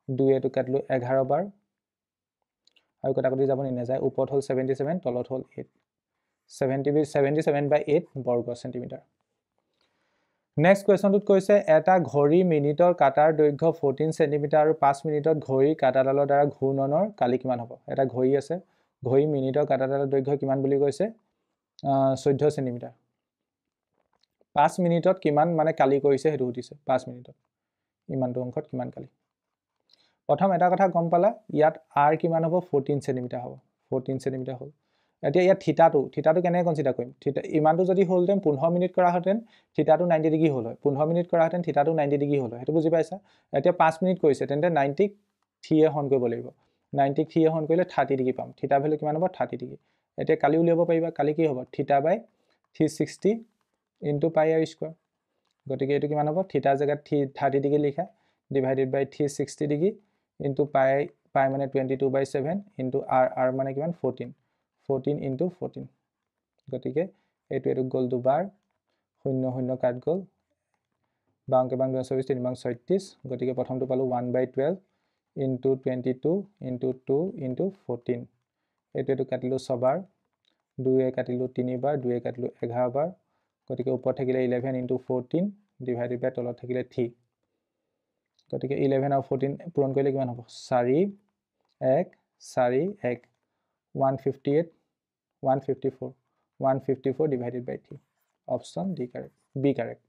2 এটো কাটলো 11 বাৰ আৰু কটাকটি যাব নি নাযায় ওপৰত হল 77 তলত হল 8 77/8 বৰ্গ সেন্টিমিটাৰ নেক্সট কোৱেশ্চনটোত কৈছে এটা ঘড়ী মিনিটৰ কাটাৰ দৈৰ্ঘ্য 14 সেন্টিমিটাৰ আৰু 5 মিনিটত ঘড়ী কাটাডালৰ দ্বাৰা ঘূৰ্ণনৰ কালি কিমান হ'ব এটা ঘড়ী আছে ঘড়ী মিনিটৰ কাটাডালৰ দৈৰ্ঘ্য কিমান বুলি কৈছে 14 সেন্টিমিটাৰ 5 মিনিটত কিমান মানে কালি কৰিছে হেতু উঠিছে 5 মিনিটত ইমানটো অংশত কিমান কালি প্ৰথম এটা কথা গম পালা ইয়াত r কিমান হ'ব 14 সেন্টিমিটাৰ হ'ব 14 সেন্টিমিটাৰ হ'ল এতিয়া ইয়াত থিতাটো কেনে কনসিডাৰ কৰিম থিতা ইমানটো যদি হলতেন 15 মিনিট কৰা হতেন থিতাটো 90 ডিগ্ৰী হল হয় 15 মিনিট কৰা হতেন থিতাটো 90 ডিগ্ৰী হল হয় হেতু বুজি পাইছা এতিয়া 5 মিনিট কৰিছে তেন্তে 90 3 এ হন কৰিব লাগিব 90 3 এ হন কৰিলে 30 ডিগ্ৰী পাম থিতা ভ্যালু কিমান হ'ব 30 ডিগ্ৰী এতিয়া কালি উলিয়াব পাৰিবা কালি কি হ'ব theta by 360 into pi r square গতিকে এটো কিমান হ'ব থিতা জায়গা 30 ডিগ্ৰী লিখা ডিভাইডেড বাই 360 ডিগ্ৰী into pi মানে 22/7 into r মানে কিমান 14 into 14 গতিকে এটো গল দুবাৰ 0 কাট গল বাংকে বাং 24 3 বাং 36 গতিকে প্ৰথমটো পালো 1/12 into 22 into 2 into 14 এটো কাটিলো 6 বাৰ 2 এ কাটিলো 3 বাৰ 2 এ কাটিলো 11 বাৰ গতিকে ওপৰত থাকিলে 11 into 14 ডিভাইডেড বাই তলত থাকিলে 3 গতিকে 11 আৰু 14 পূৰণ কৰিলে কিমান হ'ব 4 1 4 1 154 divided by 3 option D correct B correct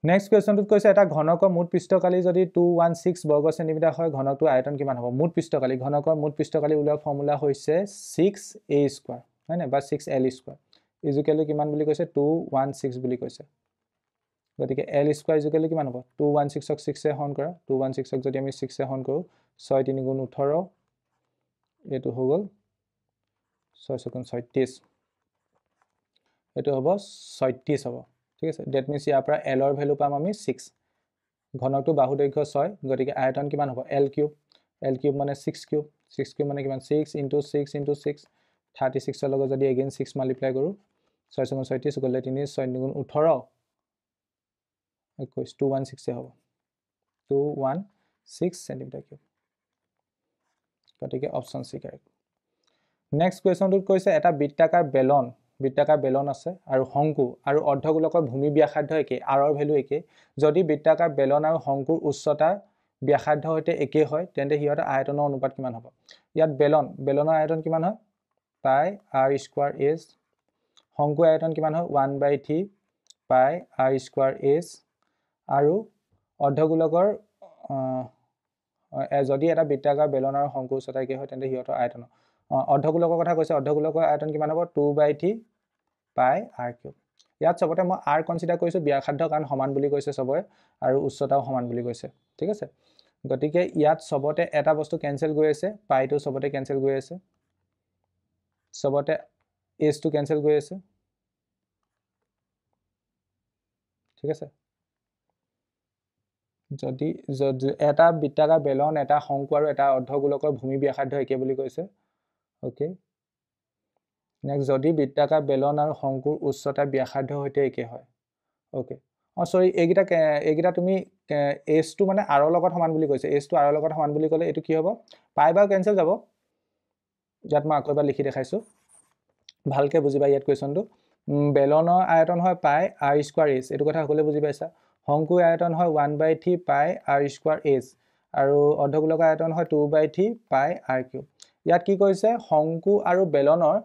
next question টোত কৈছে এটা ঘনকৰ মুঠ পৃষ্ঠকালি যদি 216 বৰ্গ সেন্টিমিটাৰ হয় ঘনকটো আয়তন কিমান হ'ব মুঠ পৃষ্ঠকালি ঘনকৰ মুঠ পৃষ্ঠকালি উলিওৱা ফৰ্মুলা হৈছে 6a স্কয়াৰ হয় না বা 6l স্কয়াৰ ইকুৱেল কিমান বুলি কৈছে 216 বুলি কৈছে গতিকে l স্কয়াৰ ইকুৱেল কিমান হ'ব 216 ক 6 এ হৰণ কৰা 216 ক যদি আমি 6 এ হৰণ কৰো 6 3 গুণ 18 এটো হৈ গল 6 গুণ 36 এটো হ'ব 36 হ'ব ঠিক আছে দ্যাট মিন্স ইয়াৰ পৰা l ৰ ভ্যালু পাম আমি 6 ঘনকটো বাহু দৈৰ্ঘ্য 6 গতিকে আয়তন কিমান হ'ব l কিউব মানে 6 কিউব মানে কিমান 6 into 6 into 6 36 ৰ লগত যদি again 6 মাল্টিপ্লাই কৰো 6 গুণ 36 গলে 3 6 গুণ 18 21 216 হ'ব 216 সেন্টিমিটাৰ কিউব গতিকে অপচন সি কাৰেক্ট নেক্সট কোৱেশ্চনটোত কৈছে এটা বৃত্তাকাৰ বেলন আছে আৰু শংকু আৰু অৰ্ধগোলকৰ ভূমি ব্যাসাৰ্ধ একে r ৰ ভ্যালু একে যদি বৃত্তাকাৰ বেলন আৰু শংকুৰ উচ্চতা ব্যাসাৰ্ধ হৈতে একে হয় তেন্তে হিয়ৰ আয়তনৰ অনুপাত কিমান হ'ব ইয়াত বেলনৰ আয়তন কিমান হয় pi r স্কয়াৰ s শংকুৰ আয়তন কিমান হয় 1/3 pi r স্কয়াৰ s আৰু অৰ্ধগোলকৰ যদি এটা বৃত্তাকাৰ বেলন আৰু শংকুৰ উচ্চতা একে হয় তেন্তে হিয়ৰ আয়তন অৰ্ধগোলকৰ কথা কৈছে অৰ্ধগোলকৰ আয়তন কিমান হ'ব 2/3 pi r কিউব ইয়াত সবতে মই r কনসিডাৰ কৰিছো ব্যাসাৰ্ধ কাৰণ সমান বুলি কৈছে সবই আৰু উচ্চতাও সমান বুলি কৈছে ঠিক আছে গতিকে ইয়াত সবতে এটা বস্তু ক্যান্সেল গৈ আছে পাই টো সবতে ক্যান্সেল গৈ আছে সবতে s টো ক্যান্সেল গৈ আছে ঠিক আছে যদি এটা বৃত্তাকাৰ বেলন এটা শংকু আৰু এটা অৰ্ধগোলকৰ ভূমি ব্যাসাৰ্ধ একে বুলি কৈছে ওকে নেক্সট যদি বৃত্তাকাৰ বেলন আৰু শংকুৰ উচ্চতা ব্যাসাৰ্ধ হৈতে একে হয় ওকে সৰি এইগিটা তুমি s টো মানে r ৰ লগত সমান বুলি কৈছে s টো r ৰ লগত সমান বুলি ক'লে এটো কি হ'ব পাই বাৰ ক্যান্সেল যাব ইয়াত মই আকৌবাৰ লিখি দেখাইছো ভালকে বুজিবা ইয়াত কোৱেশ্চনটো বেলনৰ আয়তন হয় পাই r স্কয়াৰ s এটো কথা সকলে বুজি পাইছা শংকুৰ আয়তন হয় 1/3 pi r স্কয়াৰ s আৰু অৰ্ধগোলকৰ আয়তন হয় 2/3 pi r কিউব ইয়াত কি কৈছে শংকু আৰু বেলনৰ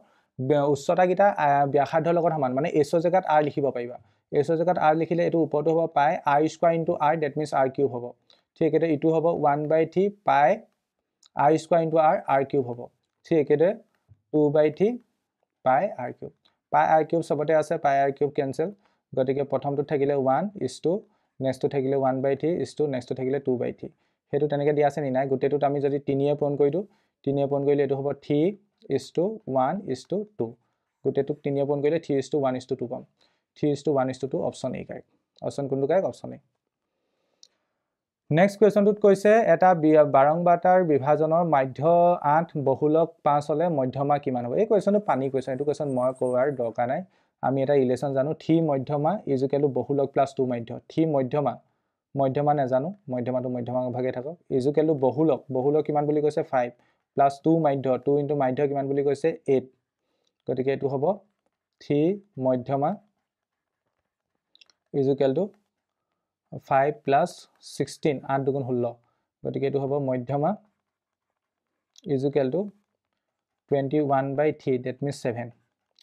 উচ্চতা গিটা ব্যাসাৰ্ধৰ লগত সমান মানে s ৰ জায়গাত r লিখিব পাৰিবা s ৰ জায়গাত r লিখিলে এটো ওপৰটো হ'ব pi r square into r that means r cube হ'ব ঠিক এতে ইটো হ'ব 1/3 pi r square into r r cube হ'ব ঠিক এতে 2/3 পাই r কিউব পাই r কিউব সবতে আছে পাই r কিউব কেনসেল গতিকে প্ৰথমটো থাকিলে 1:2 নেক্সটটো থাকিলে 1/3 নেক্সটটো থাকিলে 2/3 হেতু তেনেকে দিয়া আছে নি নাই গুটেটোত আমি যদি 3 এ পূৰণ কৰি দিও 3 এ পূৰণ কৰিলে এটো হ'ব 3:1:2 গুটেটোক 3 এ পূৰণ কৰিলে 3:1:2 পাম 3:1:2 অপচন এ কাৰেক্ট অপচন কোনটো কাৰেক্ট অপচন এ নেক্সট কোৱেশ্চনটোত কৈছে এটা বাৰংবাৰতাৰ বিভাজনৰ মাধ্য 8 বহুলক 5 হলে মধ্যমা কিমান হ'ব এই কোৱেশ্চনটো পানী কোৱেশ্চন এটো কোৱেশ্চন মই কোৱাৰ দৰকাৰ নাই আমি এটা ৰিলেশন জানো 3 মধ্যমা ইকুৱেল টু বহুলক প্লাস 2 মাধ্য 3 মধ্যমা নাজানো মধ্যমাটো মধ্যমা ভাগে থাকক ইকুৱেল টু বহুলক কিমান বুলি কৈছে 5 প্লাস 2 মাধ্য 2 ইনটু মাধ্য কিমান বুলি কৈছে 8 গতিকে এটো হ'ব 3 মধ্যমা ইকুৱেল টু 5 plus 16 8 দুগুণ 16 গতিকে এটো হ'ব মধ্যমা ইকুৱেল টু 21/3 that means 7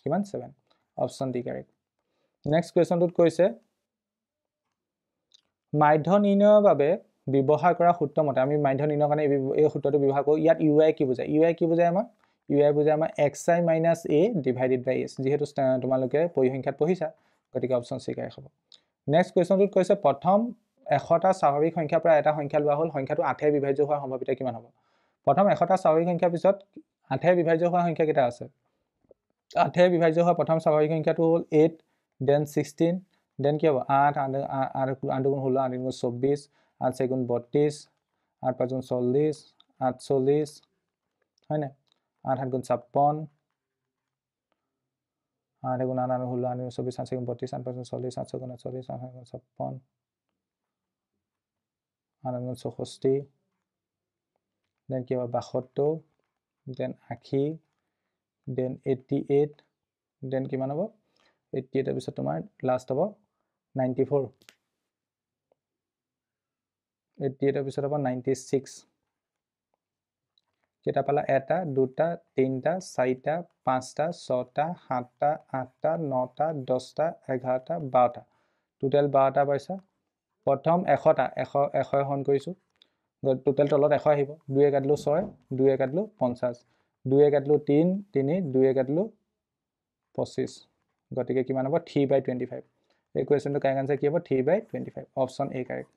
কিমান 7 অপচন ডি কাৰেক্ট নেক্সট কোৱেশ্চনটোত কৈছে মাধ্য নিৰ্ণয়ৰ বাবে ব্যৱহাৰ কৰা সূত্ৰ মতে আমি মাধ্য নিৰ্ণয়ৰ কাৰণে এই সূত্ৰটো ব্যৱহাৰ কৰো ইয়াত ইউআই কি বুজায় আমাৰ ইউআই বুজায় আমাৰ xi - a divided by s যেহেতু তোমালোকে পৰিসংখ্যাত পঢ়িছা গতিকে অপচন সি কাৰেক্ট হ'ব নেক্সট কোৱেশ্চনটোত কৈছে প্ৰথম 100টা স্বাভাৱিক সংখ্যাৰ পৰা এটা সংখ্যা লোৱা হল সংখ্যাটো 8 এ বিভাজ্য হোৱাৰ সম্ভাৱিতা কিমান হ'ব প্ৰথম 100টা স্বাভাৱিক সংখ্যাৰ পিছত 8 এ বিভাজ্য হোৱা সংখ্যা কেইটা আছে 8 এ বিভাজ্য হোৱা প্ৰথম স্বাভাৱিক সংখ্যাটো হ'ল 8 then 16 then কি হ'ব 8 8 দুগুণ 16 8 দুগুণ 24 8 4 32 8 5 40 48 হয় না 8 7 56 8 গুণ 8 16 8 24 8 4 32 8 5 40 8 4 40 8 56 64 then কি হ'ব 72 then 80 then 88 then কিমান হ'ব 88 এর পিছত তোমাৰ লাস্ট হ'ব 94 88 এৰ পিছত হ'ব 96 কেটা পালা এটা দুটা তিনটা চাৰিটা পাঁচটা ছটা সাতটা আঠটা নটা 10টা 11টা 12টা টোটাল 12টা পাইছা প্ৰথম 100টা 100 হৰণ কৰিছো টোটাল তলত 100 আহিব 2 এ কাটলো 6 2 এ কাটলো 50 2 এ কাটলো 3 3 2 এ কাটলো 25 গতিকে কিমান হ'ব 3/25 এই কোৱেশ্চনটো কাৰেক্ট আনসাৰ কি হ'ব 3/25 অপচন এ কাৰেক্ট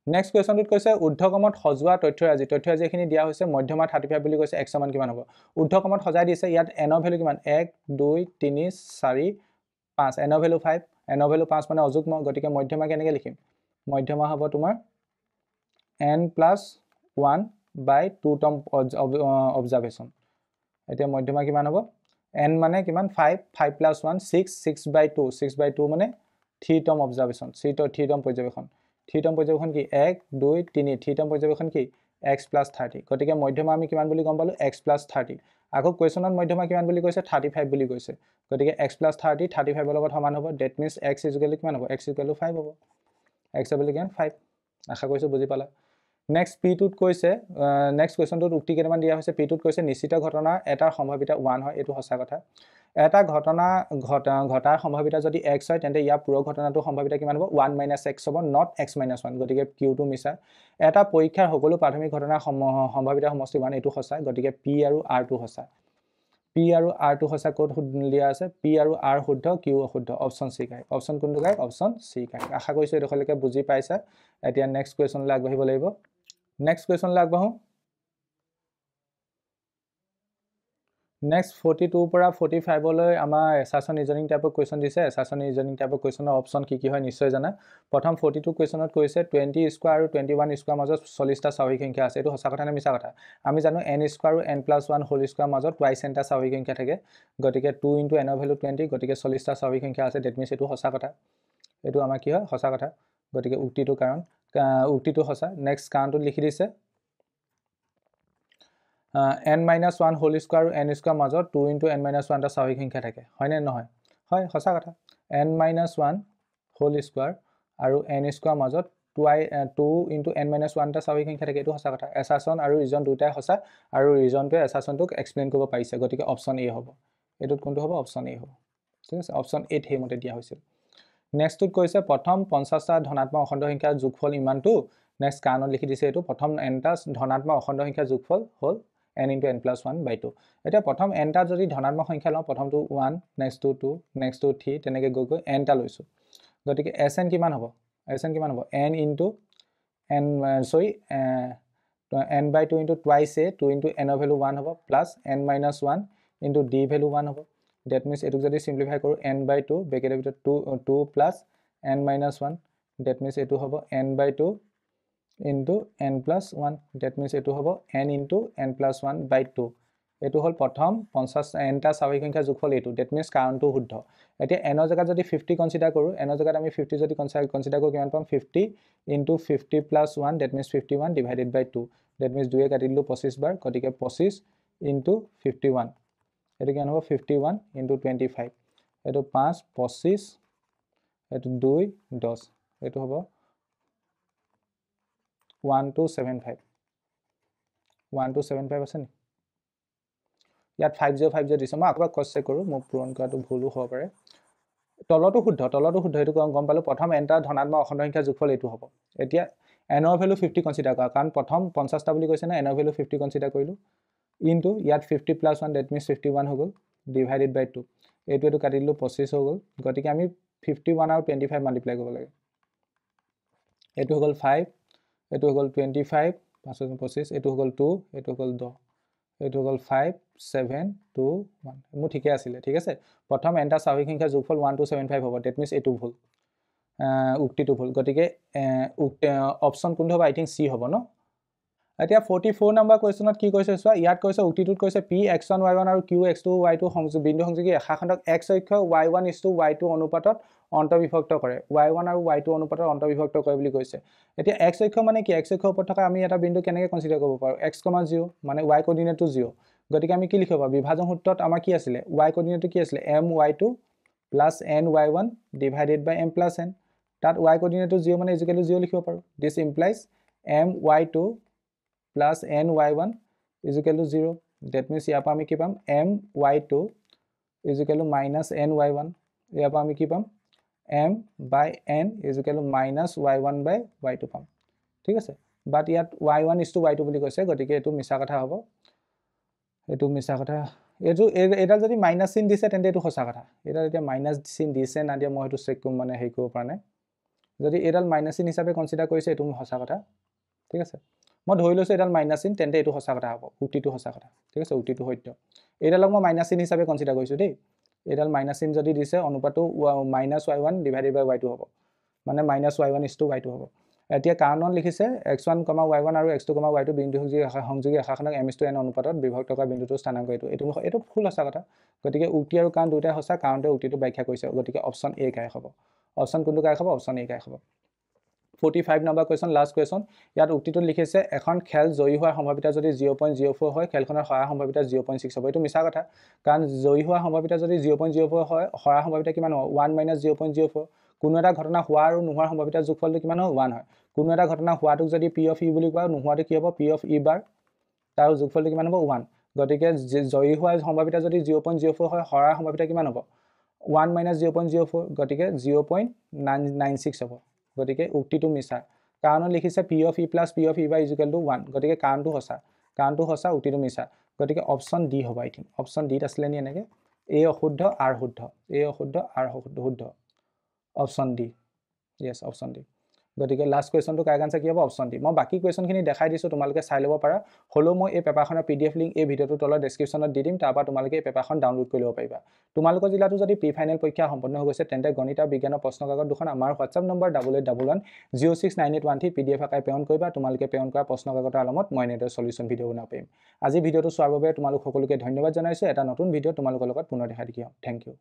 নেক্সট কোৱেশ্চনটোত কৈছে ঊৰ্ধ্বক্ৰমত সজোৱা তথ্যৰাজিখিনি দিয়া হৈছে মধ্যমা 35 বুলি কৈছে x সমান কিমান হ'ব ঊৰ্ধ্বক্ৰমত সজাই দিছে ইয়াত n ৰ ভ্যালু কিমান 1 2 3 4 5 n ৰ ভ্যালু 5 n ৰ ভ্যালু 5 মানে অযুগ্ম গতিকে মধ্যমা কেনেকৈ লিখিম মধ্যমা হ'ব তোমাৰ n plus 1/2 টৰ্ম অবজাৰভেশন এতিয়া মধ্যমা কিমান হ'ব n মানে কিমান 5 5 plus 1 6 6/2 6/2 মানে 3 টৰ্ম অবজাৰভেশন 3 টৰ্ম পৰ্যবেক্ষণ 3 টৰ্ম পৰ্যবেক্ষণ কি 1 2 3 3 টৰ্ম পৰ্যবেক্ষণ কি x + 30 গতিকে মধ্যমা আমি কিমান বুলি গম পালো x + 30 আকৌ কোৱেশ্চনত মধ্যমা কিমান বুলি কৈছে 35 বুলি কৈছে গতিকে x + 30 35 ৰ লগত সমান হ'ব that means x = কিমান হ'ব x = 5 হ'ব x = কিমান 5 আশা কৰিছো বুজি পালা নেক্সট p টুত কৈছে নেক্সট কোৱেশ্চনটোত উক্তি কেইটামান দিয়া হৈছে p টুত কৈছে নিশ্চিত ঘটনা এটাৰ সম্ভাৱিতা 1 হয় এটো সঁচা কথা এটা ঘটনা ঘটাৰ সম্ভাৱিতা যদি x হয় তেন্তে ইয়াৰ পুৰ ঘটনাটোৰ সম্ভাৱিতা কিমান হ'ব 1 - x হ'ব not x - 1 গতিকে q টু মিছা এটা পৰীক্ষাৰ সকলো প্ৰাথমিক ঘটনাৰ সম্ভাৱিতা সমষ্টি 1 এটো সঁচা গতিকে p আৰু r টু সঁচা p আৰু r টু সঁচা কোড দিয়া আছে p আৰু r শুদ্ধ q অশুদ্ধ অপচন সি কাৰেক্ট অপচন কোনটো কাৰেক্ট অপচন সি কাৰেক্ট আশা কৰিছো এডখলৈকে বুজি পাইছা এতিয়া নেক্সট কোৱেশ্চনলৈ আগবাঢ়িব লাগিব নেক্সট কোৱেশ্চনলৈ আগবাঢ়ো নেক্সট 42 পৰা 45 লৈ আমাৰ এছাছন ৰিজনিং টাইপৰ কোৱেশ্চন দিছে এছাছন ৰিজনিং টাইপৰ কোৱেশ্চনৰ অপচন কি হয় নিশ্চয় জানা প্ৰথম 42 কোৱেশ্চনত কৈছে 20 স্কয়াৰ আৰু 21 স্কয়াৰ মাজত 40টা স্বাভাৱিক সংখ্যা আছে এটো সঁচা কথা নে মিছা কথা আমি জানো n স্কয়াৰ আৰু n + 1 হোল স্কয়াৰ মাজত টুৱাইছ nটা স্বাভাৱিক সংখ্যা থাকে গতিকে 2 * n ৰ ভ্যালু 20 গতিকে 40টা স্বাভাৱিক সংখ্যা আছে দ্যাট মিন্স এটো সঁচা কথা এটো আমাৰ কি হয় সঁচা কথা গতিকে উক্তিটো কাৰণ উক্তিটো সঁচা নেক্সট কাৰণটো লিখি দিছে n - 1 হোল স্কয়াৰ আৰু n স্কয়াৰ মাজত 2 * n - 1 টা স্বাভাৱিক সংখ্যা থাকে হয় নে নহয় হয় সঁচা কথা n - 1 হোল স্কয়াৰ আৰু n স্কয়াৰ মাজত 2 * n - 1 টা স্বাভাৱিক সংখ্যা থাকে এটো সঁচা কথা এছাছন আৰু ৰিজন দুটাই সঁচা আৰু ৰিজনটোৱে এছাছনটোক এক্সপ্লেইন কৰিব পাৰিছে গতিকে অপচন এ হ'ব এটোত কোনটো হ'ব অপচন এ হ'ব ঠিক আছে অপচন এ হে মতে দিয়া হৈছিল নেক্সটত কৈছে প্ৰথম 50টা ধনাত্মক অখণ্ড সংখ্যাৰ যোগফল ইমানটো নেক্সট কাৰণত লিখি দিছে এটো প্ৰথম nটা ধনাত্মক অখণ্ড সংখ্যাৰ যোগফল হ'ল n into n plus 1 by 2 এতিয়া প্ৰথম n টা যদি ধনাত্মক সংখ্যা লওঁ প্ৰথমটো 1 next to 2 next to 3 তেনেকৈ গৈ গৈ n টা লৈছো গতিকে sn কিমান হ'ব n into n n by 2 into twice a 2 into n of value 1 হ'ব plus n minus 1 into d value 1 হ'ব that means এটুক যদি simplify কৰো n by 2 ব্ৰেকেটৰ ভিতৰত 2 plus n minus 1 that means এটু হ'ব n by 2 into n plus 1 that means এটু হ'ব n into n plus 1 by 2 এটু হল প্ৰথম 50 n টা স্বাভাৱিক সংখ্যা যোগফল এটু that means কাৰণটো শুদ্ধ এতিয়া n ৰ জায়গাত যদি 50 কনসিডাৰ কৰো n ৰ জায়গাত আমি 50 যদি কনসিডাৰ কৰো কিমান পাম 50 into 50 plus 1 that means 51 divided by 2 that means 2 এ কাটি দিলো 25 বাৰ গতিকে 25 into 51 এটো কিমান হ'ব 51 into 25 এটো 5 25 এটো 2 10 এটো হ'ব 1275 1275 আছে নি ইয়াত 5050 দিছে মই আকবাৰ ক্ৰস চেক কৰো মই পূৰণ কৰাটো ভুল হ'ব পাৰে তলটো শুদ্ধ এটো গম পালো প্ৰথম n টা ধনাত্মক অখণ্ড সংখ্যা যোগফল এটো হ'ব এতিয়া n ৰ ভ্যালু 50 কনসিডাৰ কৰা কাৰণ প্ৰথম 50 টা বুলি কৈছে না n ৰ ভ্যালু 50 কনসিডাৰ কৰিলো ইনটু ইয়াত 50 plus 1 that means 51 হৈ গল divided by 2 এটো কাটি দিলো 25 হৈ গল গতিকে আমি 51 আৰু 25 মাল্টিপ্লাই কৰিব লাগে এটো হৈ গল 5 এটো হৈ গল 25 525 এটো হৈ গল 2 এটো হৈ গল 10 এটো হৈ গল 5 7 2 1 মু ঠিকে আছিল ঠিক আছে প্ৰথম n টা স্বাভাৱিক সংখ্যা যোগফল 1275 হ'ব that means এটো ভুল উক্তিটো ভুল গতিকে অপচন কোনটো হ'ব আই থিংক সি হ'ব ন এতিয়া 44 নম্বৰ কোৱেশ্চনত কি কৈছে চোৱা ইয়াত কৈছে উক্তিটোত কৈছে p x1 y1 আৰু q x2 y2 বিন্দু সংযোগী ৰেখাখণ্ডক x অক্ষ y1 y2 অনুপাতত অন্তৰ্বিভক্ত কৰে y1 আৰু y2 অনুপাতত অন্তৰ্বিভক্ত কৰে বুলি কৈছে এতিয়া x অক্ষ মানে কি x অক্ষৰ ওপৰত থকা আমি এটা বিন্দু কেনেকৈ কনসিডাৰ কৰিব পাৰো x, 0 মানে y কোঅৰ্ডিনেটটো 0 গতিকে আমি কি লিখিব বিভাজন সূত্ৰত আমাৰ কি আছিল y কোঅৰ্ডিনেটটো কি আছিল my2 plus ny1 divided by m plus n তাত y কোঅৰ্ডিনেটটো 0 মানে ইকুৱেল টু 0 লিখিব পাৰো this implies my2 plus ny1 is equal to 0 that means ইয়াৰ পৰা আমি কি পাম my2 is equal to minus ny1 ইয়াৰ পৰা আমি কি পাম m by n is equal to minus y1 by y2 পাম ঠিক আছে বাট ইয়াত y1 is to y2 বুলি কৈছে গতিকে এটো মিছা কথা হ'ব এটো মিছা কথা এডাল যদি মাইনাস চিন দিছে তেন্তে এটো সঁচা কথা এডাল এতিয়া মাইনাস চিন দিছে না দিয়া মই এটো চেক কৰিম মানে হেই কৰিব পৰা নাই যদি এডাল মাইনাস চিন হিচাপে কনসিডাৰ কৰিছে এটো সঁচা কথা ঠিক আছে মই ধৰি লৈছো এডাল মাইনাস চিন তেন্তে এটো সঁচা কথা হ'ব উক্তিটো সঁচা কথা ঠিক আছে উক্তিটো সত্য এডালক মই মাইনাস চিন হিচাপে কনসিডাৰ কৰিছো দেই এডাল মাইনাস চিন যদি দিছে অনুপাতটো -y1 divided by y2 হ'ব মানে -y1 is to y2 হ'ব এতিয়া কাৰণত লিখিছে x1, y1 আৰু x2, y2 বিন্দু সংযোগী ৰেখাখণ্ডক m is to n অনুপাতত বিভক্ত কৰা বিন্দুটো স্থানাংক এটো ফুল সঁচা কথা গতিকে উক্তি আৰু কাৰণ দুটাই সঁচা কাৰণতে উক্তিটো ব্যাখ্যা কৰিছে গতিকে অপচন এ কাই হ'ব অপচন কোনটো কাই হ'ব অপচন এ কাই হ'ব 45 নম্বৰ কোৱেশ্চন লাষ্ট কোৱেশ্চন ইয়াত উক্তিটো লিখিছে এখন খেল জয়ী হোৱাৰ সম্ভাৱিতা যদি 0.04 হয় খেলখনৰ হৰা সম্ভাৱিতা 0.6 হ'ব এটো মিছা কথা কাৰণ জয়ী হোৱাৰ সম্ভাৱিতা যদি 0.04 হয় হৰা সম্ভাৱিতা কিমান হ'ব 1 - 0.04 কোনো এটা ঘটনা হোৱা আৰু নোহোৱাৰ সম্ভাৱিতা যোগফলটো কিমান হ'ব 1 হয় কোনো এটা ঘটনা হোৱাটোক যদি p of e বুলি কোৱা নোহোৱাটো কি হ'ব p of e বাৰ তাৰ যোগফলটো কিমান হ'ব 1 গতিকে জয়ী হোৱাৰ সম্ভাৱিতা যদি 0.04 হয় হৰাৰ সম্ভাৱিতা কিমান হ'ব 1 - 0.04 গতিকে 0.96 হ'ব গতিকে উক্তিটো মিছা কাৰণত লিখিছে p of e plus p of e by is equal to 1 গতিকে কাৰণটো সঁচা উক্তিটো মিছা গতিকে অপচন ডি হ'ব আই থিংক অপচন ডি আছিল নি এনেকে এ অশুদ্ধ আৰ শুদ্ধ এ অশুদ্ধ আৰ শুদ্ধ option D yes option D গতিকে লাষ্ট কোৱেশ্চনটো কাই আনসাৰ কি হ'ব অপচন ডি মই বাকি কোৱেশ্চনখিনি দেখাই দিছো তোমালোকে চাই ল'ব পাৰা হলো মই এই পেপাৰখনৰ pdf লিংক এই ভিডিওটো তলৰ ডেসক্ৰিপচনত দি দিম তাৰ পৰা তোমালোকে এই পেপাৰখন ডাউনলোড কৰি ল'ব পাৰিবা তোমালোকৰ জিলাটো যদি প্ৰি ফাইনেল পৰীক্ষা সম্পন্ন হৈ গৈছে তেন্তে গণিত আৰু বিজ্ঞানৰ প্ৰশ্ন কাকত দুখন আমাৰ WhatsApp নম্বৰ 8811069813 pdf আকাৰে প্ৰেৰণ কৰিবা তোমালোকে প্ৰেৰণ কৰা প্ৰশ্ন কাকতৰ আলমত মই নেটৰ সলিউশন ভিডিও বনাব পাৰিম আজি ভিডিওটো চোৱাৰ বাবে তোমালোক সকলোকে ধন্যবাদ জনাইছো এটা নতুন ভিডিও তোমালোকৰ লগত পুনৰ দেখা দেখি থ্যাংক ইউ